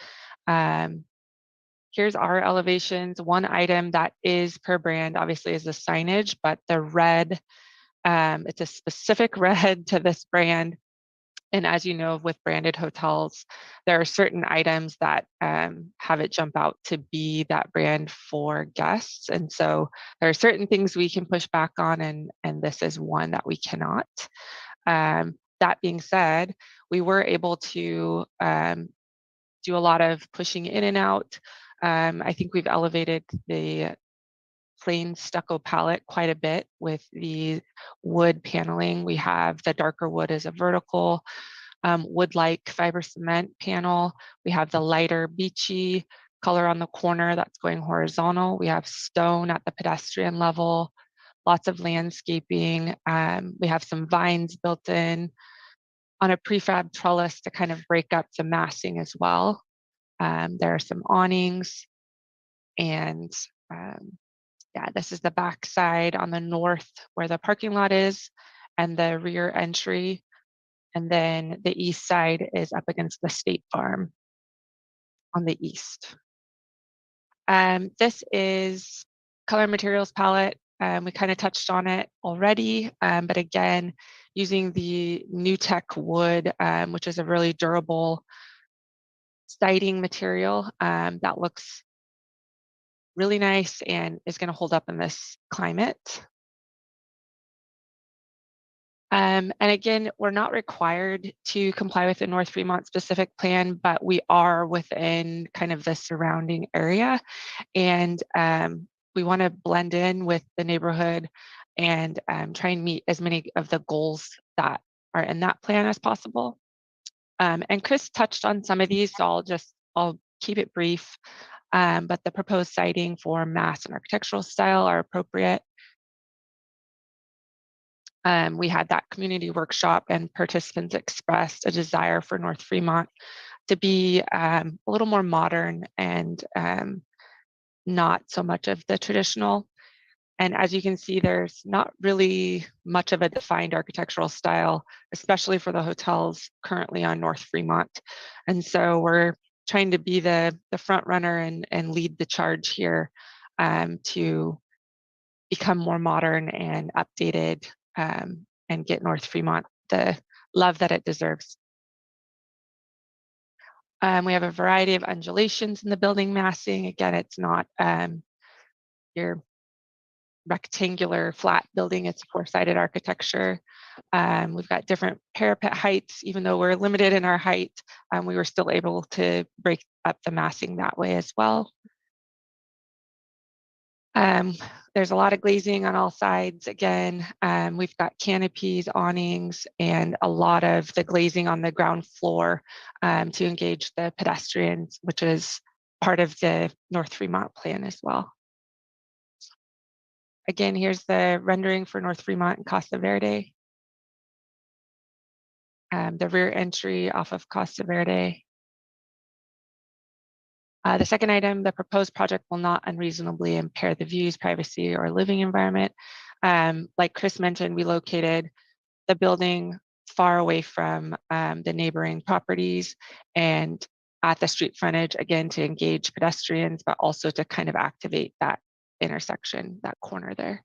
Here's our elevations. One item that is per brand, obviously, is the signage, but the red, it's a specific red to this brand. And as you know, with branded hotels, there are certain items that have it jump out to be that brand for guests. And so there are certain things we can push back on, and this is one that we cannot. That being said, we were able to do a lot of pushing in and out. I think we've elevated the plain stucco palette quite a bit with the wood paneling. We have the darker wood as a vertical wood-like fiber cement panel. We have the lighter beachy color on the corner that's going horizontal. We have stone at the pedestrian level, lots of landscaping. We have some vines built in on a prefab trellis to kind of break up the massing as well. There are some awnings, and yeah, this is the back side on the north where the parking lot is and the rear entry. And then the east side is up against the State Farm on the east. This is color materials palette. We kind of touched on it already, but again, using the NewTek wood, which is a really durable siding material that looks really nice and is going to hold up in this climate. And again, we're not required to comply with the North Fremont specific plan, but we are within kind of the surrounding area. And we want to blend in with the neighborhood and try and meet as many of the goals that are in that plan as possible. And Chris touched on some of these, so I'll keep it brief. But the proposed siding for mass and architectural style are appropriate. We had that community workshop and participants expressed a desire for North Fremont to be a little more modern and not so much of the traditional. And as you can see, there's not really much of a defined architectural style, especially for the hotels currently on North Fremont. And so we're trying to be the front runner and lead the charge here to become more modern and updated and get North Fremont the love that it deserves. We have a variety of undulations in the building massing. Again, it's not your rectangular flat building, it's four-sided architecture. We've got different parapet heights. Even though we're limited in our height, we were still able to break up the massing that way as well. There's a lot of glazing on all sides. Again, we've got canopies, awnings, and a lot of the glazing on the ground floor to engage the pedestrians, which is part of the North Fremont plan as well. Again, here's the rendering for North Fremont and Costa Verde. The rear entry off of Costa Verde. The second item, the proposed project will not unreasonably impair the views, privacy, or living environment. Like Chris mentioned, we located the building far away from the neighboring properties and at the street frontage, again, to engage pedestrians, but also to kind of activate that intersection, that corner there.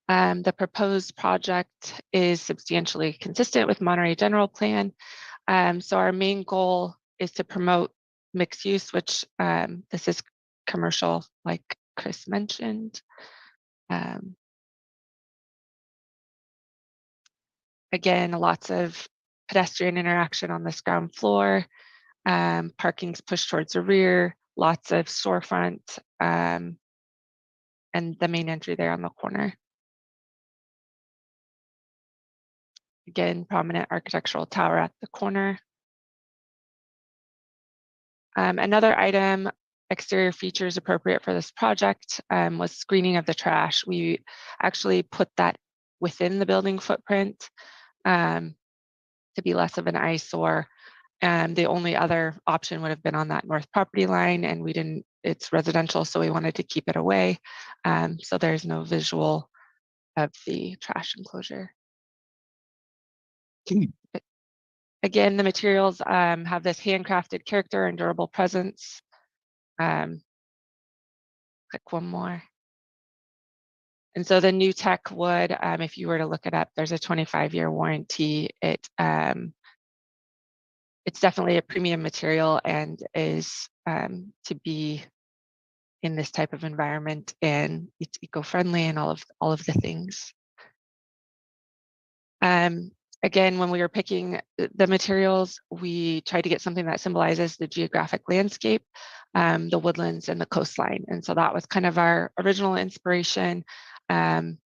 The proposed project is substantially consistent with Monterey General Plan. So our main goal is to promote mixed use, which this is commercial, like Chris mentioned. Again, lots of pedestrian interaction on this ground floor. Parking's pushed towards the rear, lots of storefront, and the main entry there on the corner. Again, prominent architectural tower at the corner. Another item, exterior features appropriate for this project, was screening of the trash. We actually put that within the building footprint to be less of an eyesore. The only other option would have been on that north property line, and we didn't, it's residential, so we wanted to keep it away. So there's no visual of the trash enclosure. Again, the materials have this handcrafted character and durable presence. Click one more. And so the new tech wood, if you were to look it up, there's a 25-year warranty. It's definitely a premium material and is to be in this type of environment, and it's eco-friendly and all of the things. Again, when we were picking the materials, we tried to get something that symbolizes the geographic landscape, the woodlands and the coastline. And so that was kind of our original inspiration. And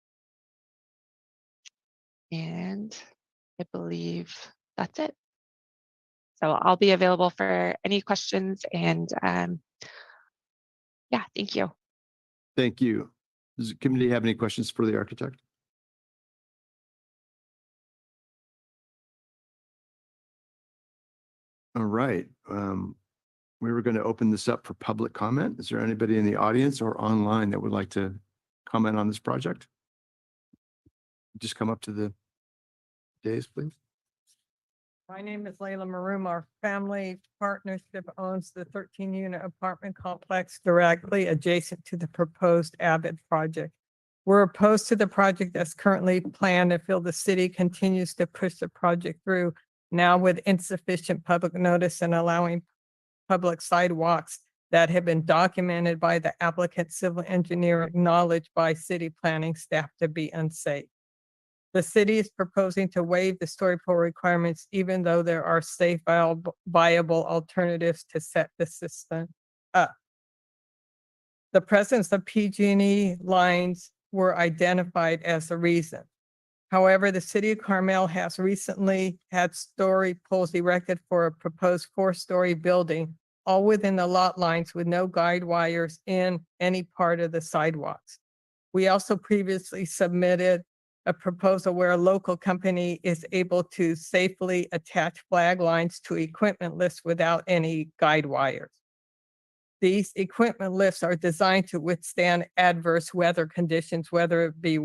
I believe that's it. So I'll be available for any questions, and yeah, thank you. Thank you. Does the committee have any questions for the architect? All right. We were going to open this up for public comment. Is there anybody in the audience or online that would like to comment on this project? Just come up to the dais, please. My name is Layla Maroon. Our family partnership owns the 13-unit apartment complex directly adjacent to the proposed Abbott project. We're opposed to the project as currently planned and feel the city continues to push the project through now with insufficient public notice and allowing public sidewalks that have been documented by the applicant civil engineer, acknowledged by city planning staff to be unsafe. The city is proposing to waive the story pole requirements, even though there are safe, viable alternatives to set the system up. The presence of PG&E lines were identified as the reason. However, the city of Carmel has recently had story poles erected for a proposed 4-story building, all within the lot lines with no guide wires in any part of the sidewalks. We also previously submitted a proposal where a local company is able to safely attach flag lines to equipment lifts without any guide wires. These equipment lifts are designed to withstand adverse weather conditions, whether it be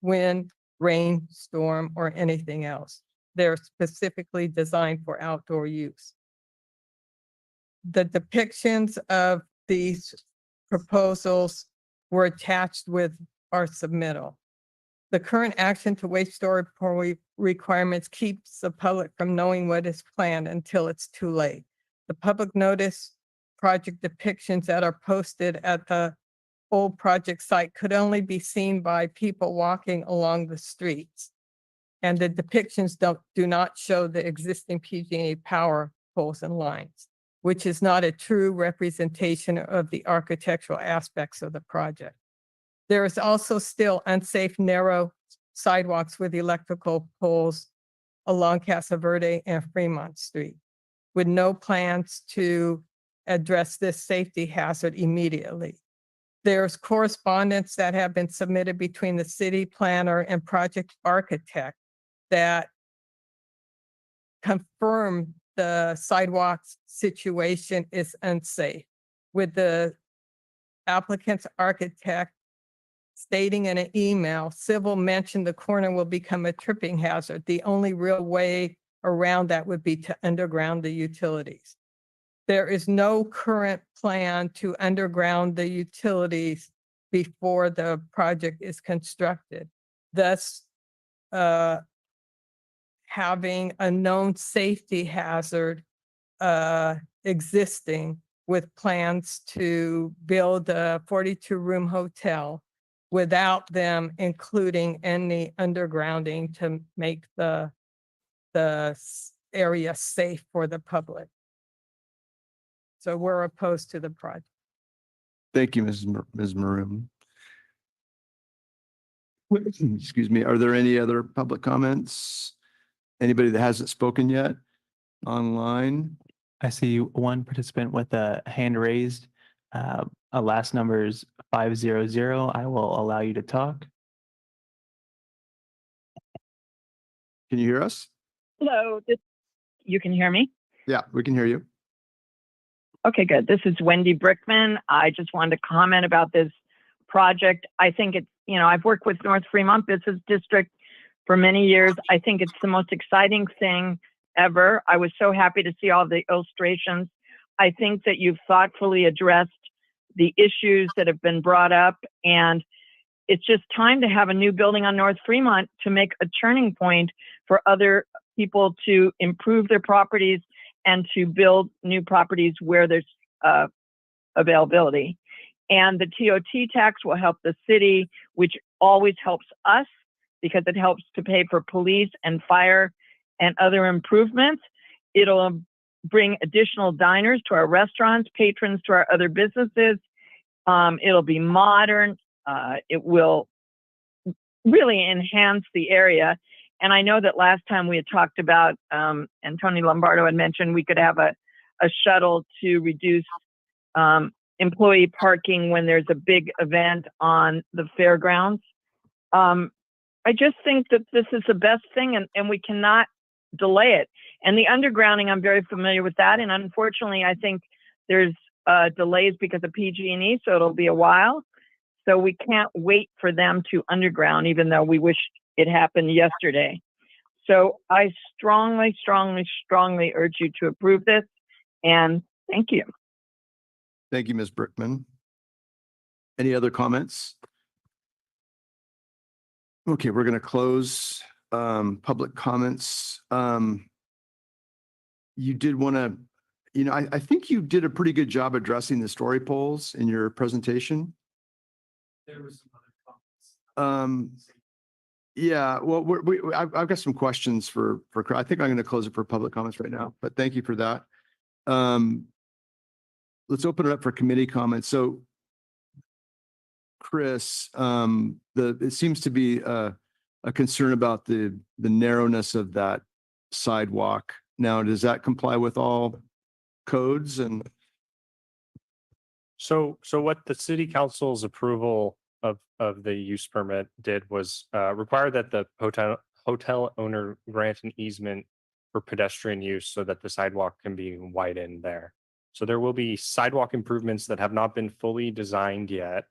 wind, rain, storm, or anything else. They're specifically designed for outdoor use. The depictions of these proposals were attached with our submittal. The current action to waive story pole requirements keeps the public from knowing what is planned until it's too late. The public notice project depictions that are posted at the old project site could only be seen by people walking along the streets. And the depictions do not show the existing PG&E power poles and lines, which is not a true representation of the architectural aspects of the project. There is also still unsafe narrow sidewalks with electrical poles along Casa Verde and Fremont Street, with no plans to address this safety hazard immediately. There's correspondence that have been submitted between the city planner and project architect that confirm the sidewalks situation is unsafe, with the applicant's architect stating in an email, civil mentioned the corner will become a tripping hazard. The only real way around that would be to underground the utilities. There is no current plan to underground the utilities before the project is constructed, thus having a known safety hazard existing with plans to build a 42-room hotel without them including any undergrounding to make the area safe for the public. So we're opposed to the project. Thank you, Ms. Maroon. Excuse me. Are there any other public comments? Anybody that hasn't spoken yet online? I see one participant with a hand raised. Last number is 500. I will allow you to talk. Can you hear us? Hello, you can hear me? Yeah, we can hear you. Okay, good. This is Wendy Brickman. I just wanted to comment about this project. I think it's, I've worked with North Fremont Business District for many years. I think it's the most exciting thing ever. I was so happy to see all the illustrations. I think that you've thoughtfully addressed the issues that have been brought up, and it's just time to have a new building on North Fremont to make a turning point for other people to improve their properties and to build new properties where there's availability. And the TOT tax will help the city, which always helps us because it helps to pay for police and fire and other improvements. It'll bring additional diners to our restaurants, patrons to our other businesses. It'll be modern. It will really enhance the area. And I know that last time we had talked about, and Tony Lombardo had mentioned, we could have a shuttle to reduce employee parking when there's a big event on the fairgrounds. I just think that this is the best thing, and we cannot delay it. And the undergrounding, I'm very familiar with that. And unfortunately, I think there's delays because of PG&E, so it'll be a while. So we can't wait for them to underground, even though we wish it happened yesterday. So I strongly, strongly, strongly urge you to approve this. And thank you. Thank you, Ms. Brickman. Any other comments? Okay, we're going to close public comments. You did want to, I think you did a pretty good job addressing the story polls in your presentation. There was some other comments. Yeah, well, I've got some questions I think I'm going to close it for public comments right now, but thank you for that. Let's open it up for committee comments. So Chris, it seems to be a concern about the narrowness of that sidewalk. Now, does that comply with all codes and? So what the city council's approval of the use permit did was require that the hotel owner grant an easement for pedestrian use so that the sidewalk can be widened there. So there will be sidewalk improvements that have not been fully designed yet,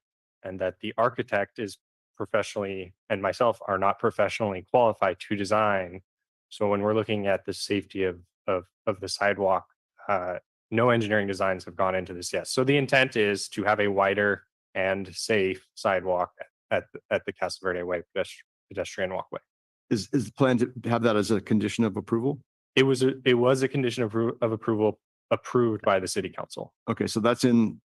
and that the architect is professionally, and myself are not professionally qualified to design. So when we're looking at the safety of the sidewalk, no engineering designs have gone into this yet. So the intent is to have a wider and safe sidewalk at the Casa Verde Way pedestrian walkway. Is the plan to have that as a condition of approval? It was a condition of approval approved by the city council. Okay, so that's in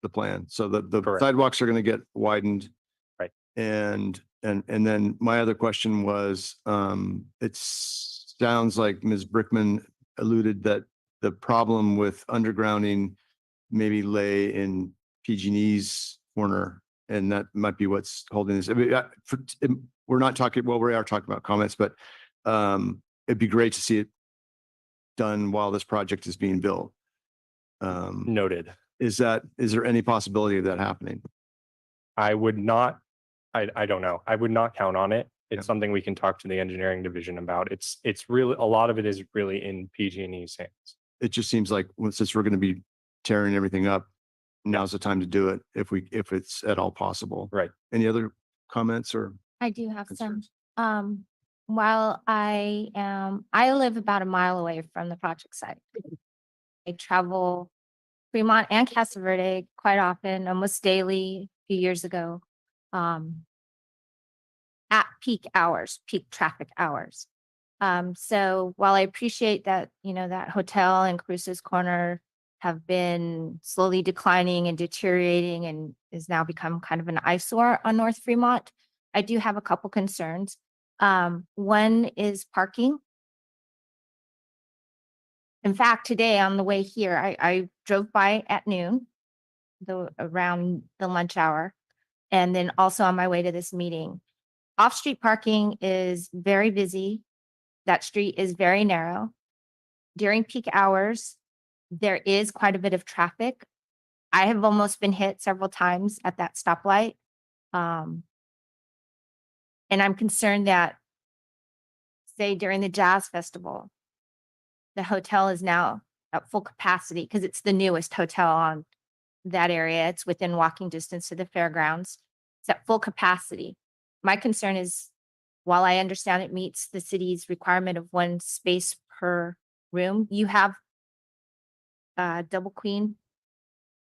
the plan. So the Correct. sidewalks are going to get widened. Right. And then my other question was, it sounds like Ms. Brickman alluded that the problem with undergrounding maybe lay in PG&E's corner, and that might be what's holding this. I mean, we are talking about comments, but it'd be great to see it done while this project is being built. Noted. Is there any possibility of that happening? I would not, I don't know. I would not count on it. It's something we can talk to the engineering division about. It's really, a lot of it is really in PG&E's hands. It just seems like since we're going to be tearing everything up, now's the time to do it if it's at all possible. Right. Any other comments or? I do have some. Concerns. While I live about a mile away from the project site. I travel Fremont and Casa Verde quite often, almost daily, a few years ago. At peak hours, peak traffic hours. So while I appreciate that, that hotel and Cruces Corner have been slowly declining and deteriorating and is now become kind of an eyesore on North Fremont, I do have a couple concerns. One is parking. In fact, today on the way here, I drove by at noon, around the lunch hour, and then also on my way to this meeting. Off-street parking is very busy. That street is very narrow. During peak hours, there is quite a bit of traffic. I have almost been hit several times at that stoplight. And I'm concerned that, say, during the Jazz Festival, the hotel is now at full capacity because it's the newest hotel on that area. It's within walking distance to the fairgrounds. It's at full capacity. My concern is, while I understand it meets the city's requirement of one space per room, you have double queen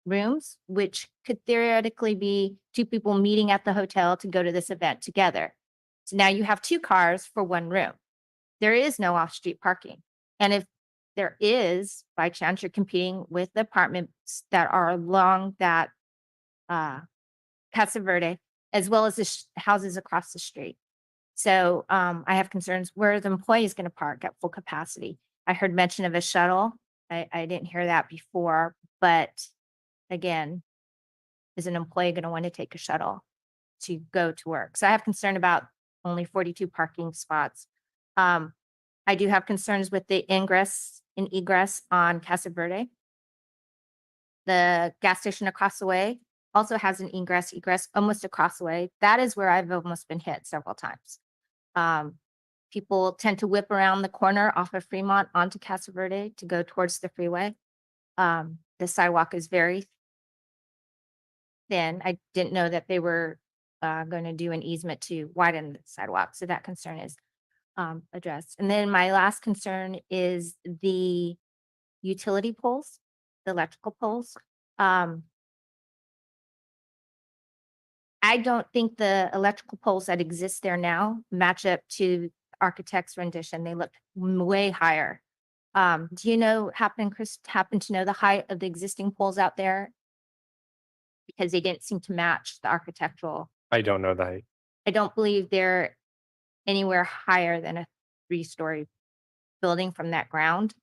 rooms, which could theoretically be two people meeting at the hotel to go to this event together. So now you have two cars for one room. There is no off-street parking. And if there is, by chance, you're competing with the apartments that are along that Casa Verde, as well as the houses across the street. So I have concerns, where are the employees going to park at full capacity? I heard mention of a shuttle. I didn't hear that before, but again, is an employee going to want to take a shuttle to go to work? So I have concern about only 42 parking spots. I do have concerns with the ingress and egress on Casa Verde. The gas station across the way also has an egress almost across the way. That is where I've almost been hit several times. People tend to whip around the corner off of Fremont onto Casa Verde to go towards the freeway. The sidewalk is very thin. I didn't know that they were going to do an easement to widen the sidewalk. So that concern is addressed. And then my last concern is the utility poles, the electrical poles. I don't think the electrical poles that exist there now match up to architect's rendition. They look way higher. Do you know, Chris, happen to know the height of the existing poles out there? Because they didn't seem to match the architectural. I don't know that. I don't believe they're anywhere higher than a 3-story building from that ground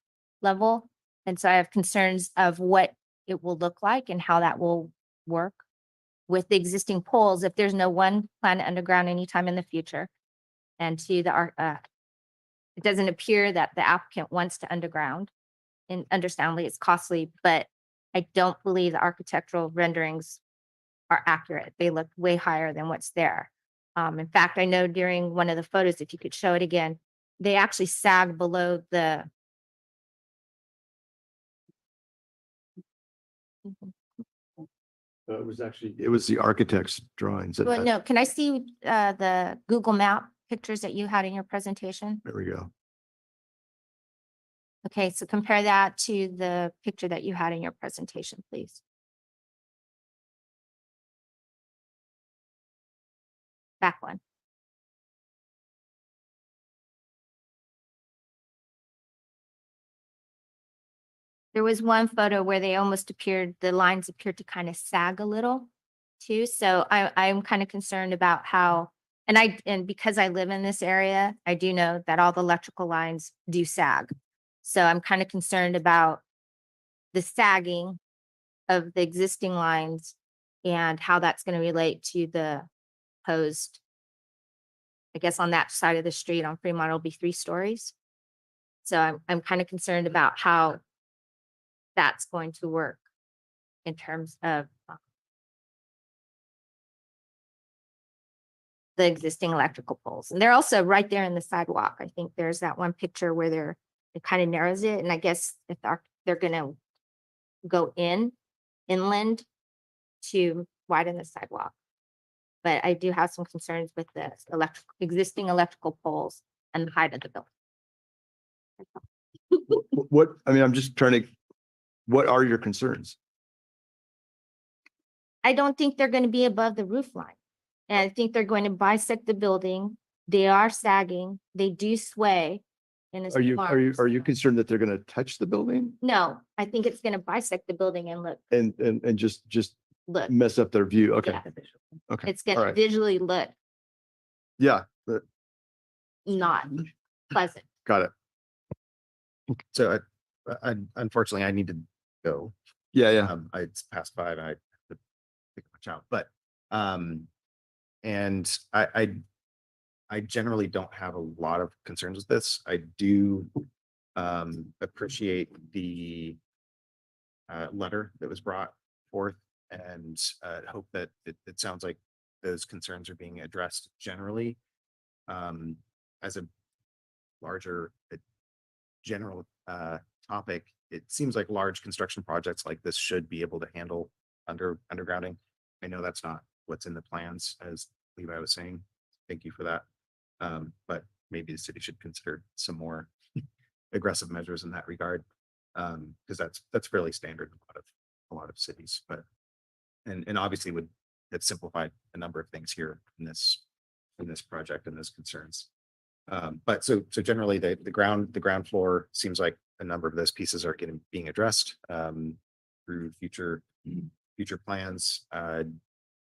level. And so I have concerns of what it will look like and how that will work with the existing poles if there's no one planned underground anytime in the future. And to the it doesn't appear that the applicant wants to underground, and understandably it's costly, but I don't believe the architectural renderings are accurate. They look way higher than what's there. In fact, I know during one of the photos, if you could show it again, they actually sag below the. It was the architect's drawings. Well, no, can I see the Google Map pictures that you had in your presentation? There we go. Okay, so compare that to the picture that you had in your presentation, please. Back one. There was one photo where they almost appeared, the lines appeared to kind of sag a little too. So I'm kind of concerned about how, and because I live in this area, I do know that all the electrical lines do sag. So I'm kind of concerned about the sagging of the existing lines and how that's going to relate to the proposed. I guess on that side of the street on Fremont, it'll be 3 stories. So I'm kind of concerned about how that's going to work in terms of the existing electrical poles. And they're also right there in the sidewalk. I think there's that one picture where it kind of narrows it. And I guess if they're going to go inland to widen the sidewalk. But I do have some concerns with the existing electrical poles and the height of the building. I'm just trying to, what are your concerns? I don't think they're going to be above the roof line. And I think they're going to bisect the building. They are sagging. They do sway. Are you concerned that they're going to touch the building No, I think it's going to bisect the building and look, and just look. mess up their view? Okay. Yeah. Okay. It's going All to right. visually look Yeah, but not pleasant. got it. So I unfortunately I need to go. Yeah. It's past 5 and I have to pick my child, but and I generally don't have a lot of concerns with this. I do appreciate the letter that was brought forth and hope that it sounds like those concerns are being addressed generally as a larger general topic. It seems like large construction projects like this should be able to handle undergrounding. I know that's not what's in the plans, as Levi was saying. Thank you for that. But maybe the city should consider some more aggressive measures in that regard. Because that's fairly standard in a lot of cities, but and obviously would have simplified a number of things here in this project and those concerns. But so generally the ground floor seems like a number of those pieces are being addressed through future plans.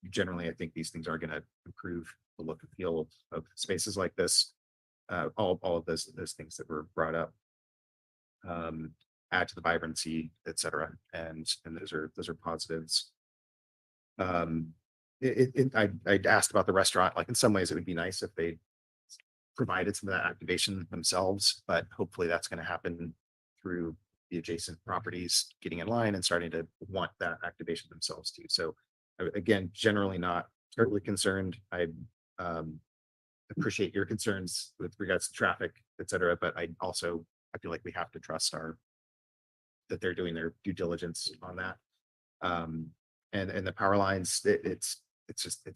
Generally, I think these things are going to improve the look and feel of spaces like this. All of those things that were brought up add to the vibrancy, et cetera, and those are positives. I asked about the restaurant. Like in some ways, it would be nice if they provided some of that activation themselves, but hopefully that's going to happen through the adjacent properties getting in line and starting to want that activation themselves too. So again, generally not terribly concerned. I appreciate your concerns with regards to traffic, et cetera, but I feel like we have to trust that they're doing their due diligence on that. And the power lines, it's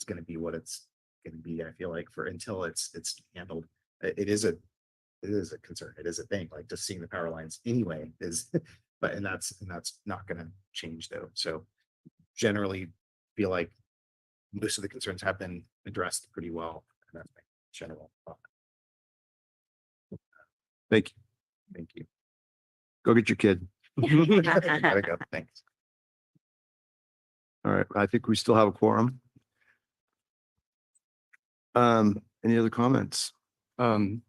going to be what it's going to be. I feel like until it's handled, it is a concern. It is a thing. Like just seeing the power lines anyway is, and that's not going to change though. So generally feel like most of the concerns have been addressed pretty well. And that's my general thought. Thank you. Thank you. Go get your kid. Gotta go. Thanks. All right, I think we still have a quorum. Any other comments? When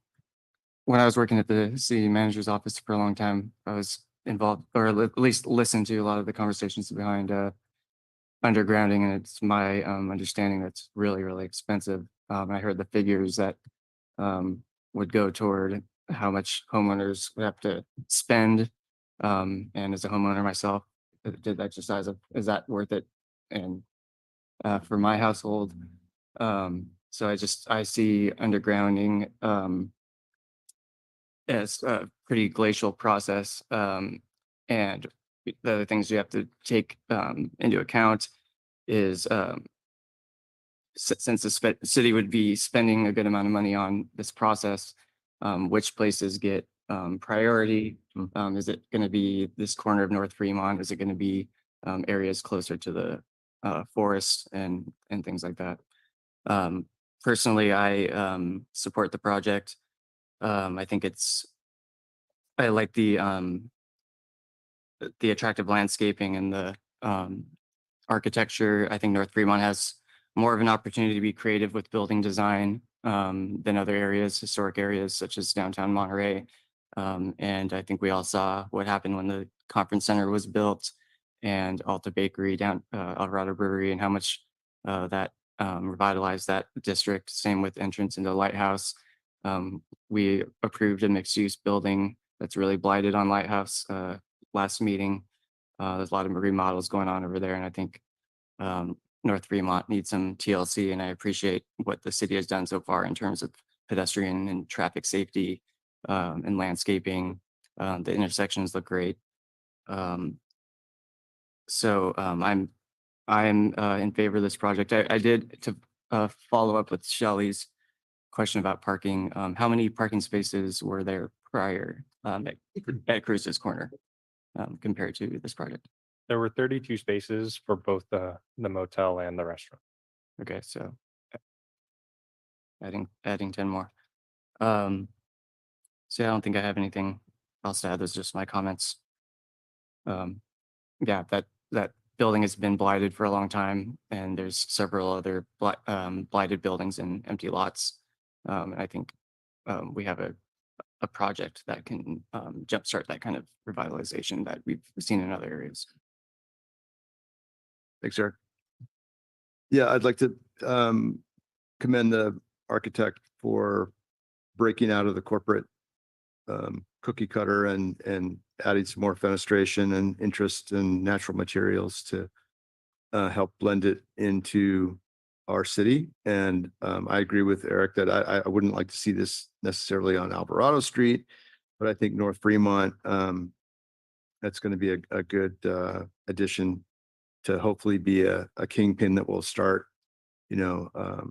I was working at the city manager's office for a long time, I was involved, or at least listened to a lot of the conversations behind undergrounding, and it's my understanding that's really, really expensive. I heard the figures that would go toward how much homeowners would have to spend. And as a homeowner myself, I did the exercise of, is that worth it? And for my household, so I see undergrounding as a pretty glacial process. And the other things you have to take into account is since the city would be spending a good amount of money on this process, which places get priority? Is it going to be this corner of North Fremont? Is it going to be areas closer to the forest and things like that? Personally, I support the project. I think I like the attractive landscaping and the architecture. I think North Fremont has more of an opportunity to be creative with building design than other areas, historic areas such as downtown Monterey. And I think we all saw what happened when the conference center was built and Alta Bakery down Alvarado Brewery, and how much that revitalized that district. Same with entrance into Lighthouse. We approved a mixed use building that's really blighted on Lighthouse last meeting. There's a lot of remodels going on over there, and I think North Fremont needs some TLC, and I appreciate what the city has done so far in terms of pedestrian and traffic safety and landscaping. The intersections look great. So I'm in favor of this project. I did to follow up with Shelley's question about parking. How many parking spaces were there prior at Cruz's Corner compared to this project? There were 32 spaces for both the motel and the restaurant. Okay, so adding 10 more. So I don't think I have anything else to add. Those are just my comments. Yeah, that building has been blighted for a long time, and there's several other blighted buildings and empty lots. And I think we have a project that can jumpstart that kind of revitalization that we've seen in other areas. Thanks, Eric. Yeah, I'd like to commend the architect for breaking out of the corporate cookie cutter and adding some more fenestration and interest in natural materials to help blend it into our city. And I agree with Eric that I wouldn't like to see this necessarily on Alvarado Street, but I think North Fremont, that's going to be a good addition to hopefully be a kingpin that will start, a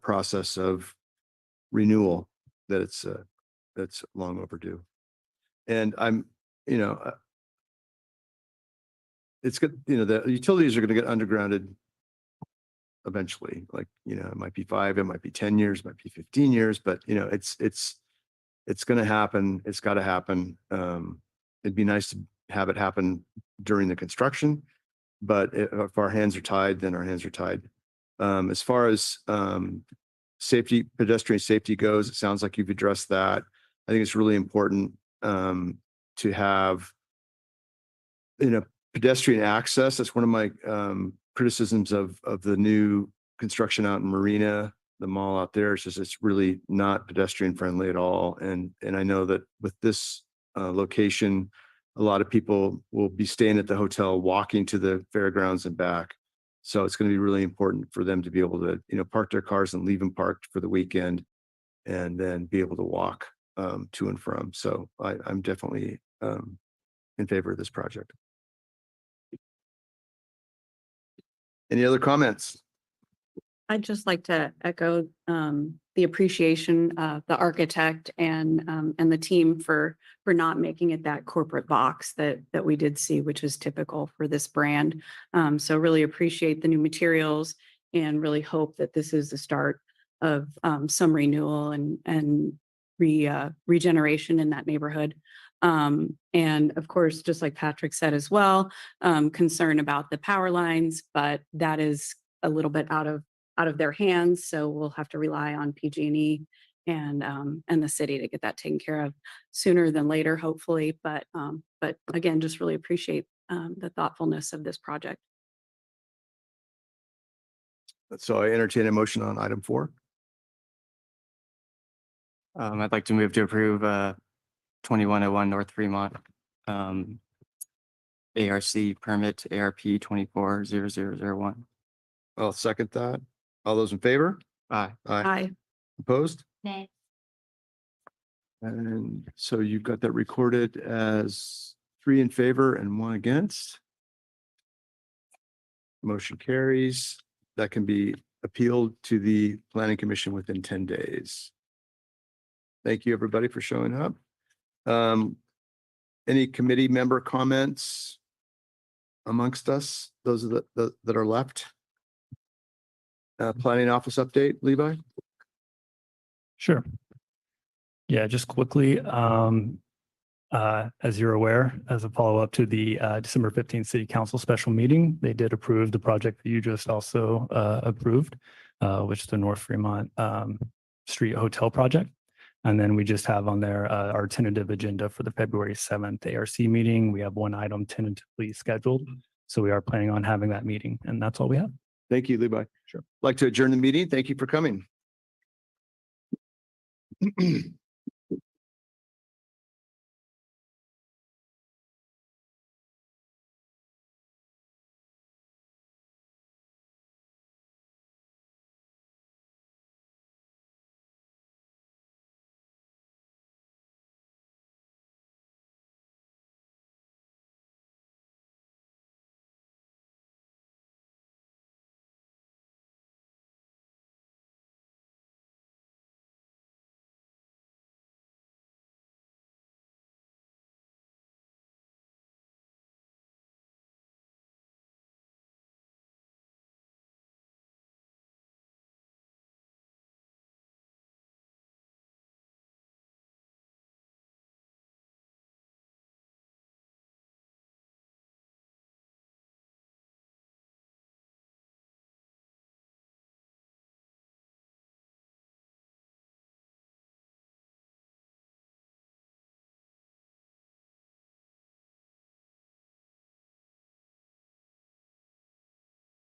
process of renewal that's long overdue. And it's good, the utilities are going to get undergrounded eventually. Like, it might be 5, it might be 10 years, it might be 15 years, but it's going to happen. It's got to happen. It'd be nice to have it happen during the construction, but if our hands are tied, then our hands are tied. As far as pedestrian safety goes, it sounds like you've addressed that. I think it's really important to have, pedestrian access. That's one of my criticisms of the new construction out in Marina, the mall out there. It's just, it's really not pedestrian friendly at all. And I know that with this location, a lot of people will be staying at the hotel, walking to the fairgrounds and back. So it's going to be really important for them to be able to, park their cars and leave them parked for the weekend and then be able to walk to and from. So I'm definitely in favor of this project. Any other comments? I'd just like to echo the appreciation of the architect and the team for not making it that corporate box that we did see, which is typical for this brand. So really appreciate the new materials and really hope that this is the start of some renewal and regeneration in that neighborhood. And of course, just like Patrick said as well, concern about the power lines, but that is a little bit out of their hands. So we'll have to rely on PG&E and the city to get that taken care of sooner than later, hopefully. But again, just really appreciate the thoughtfulness of this project. So I entertain a motion on item 4. I'd like to move to approve 2101 North Fremont ARC permit ARP 240001. I'll second that. All those in favor? Aye. Aye. Opposed? Nay. And so you've got that recorded as 3 in favor and 1 against. Motion carries. That can be appealed to the Planning Commission within 10 days. Thank you, everybody, for showing up. Any committee member comments amongst us, those are that are left? Planning office update, Levi? Sure. Yeah, just quickly, as you're aware, as a follow-up to the December 15th City Council special meeting, they did approve the project that you just also approved, which is the North Fremont Street Hotel project. And then we just have on there our tentative agenda for the February 7th ARC meeting. We have one item tentatively scheduled. So we are planning on having that meeting, and that's all we have. Thank you, Levi. Sure. Like to adjourn the meeting. Thank you for coming.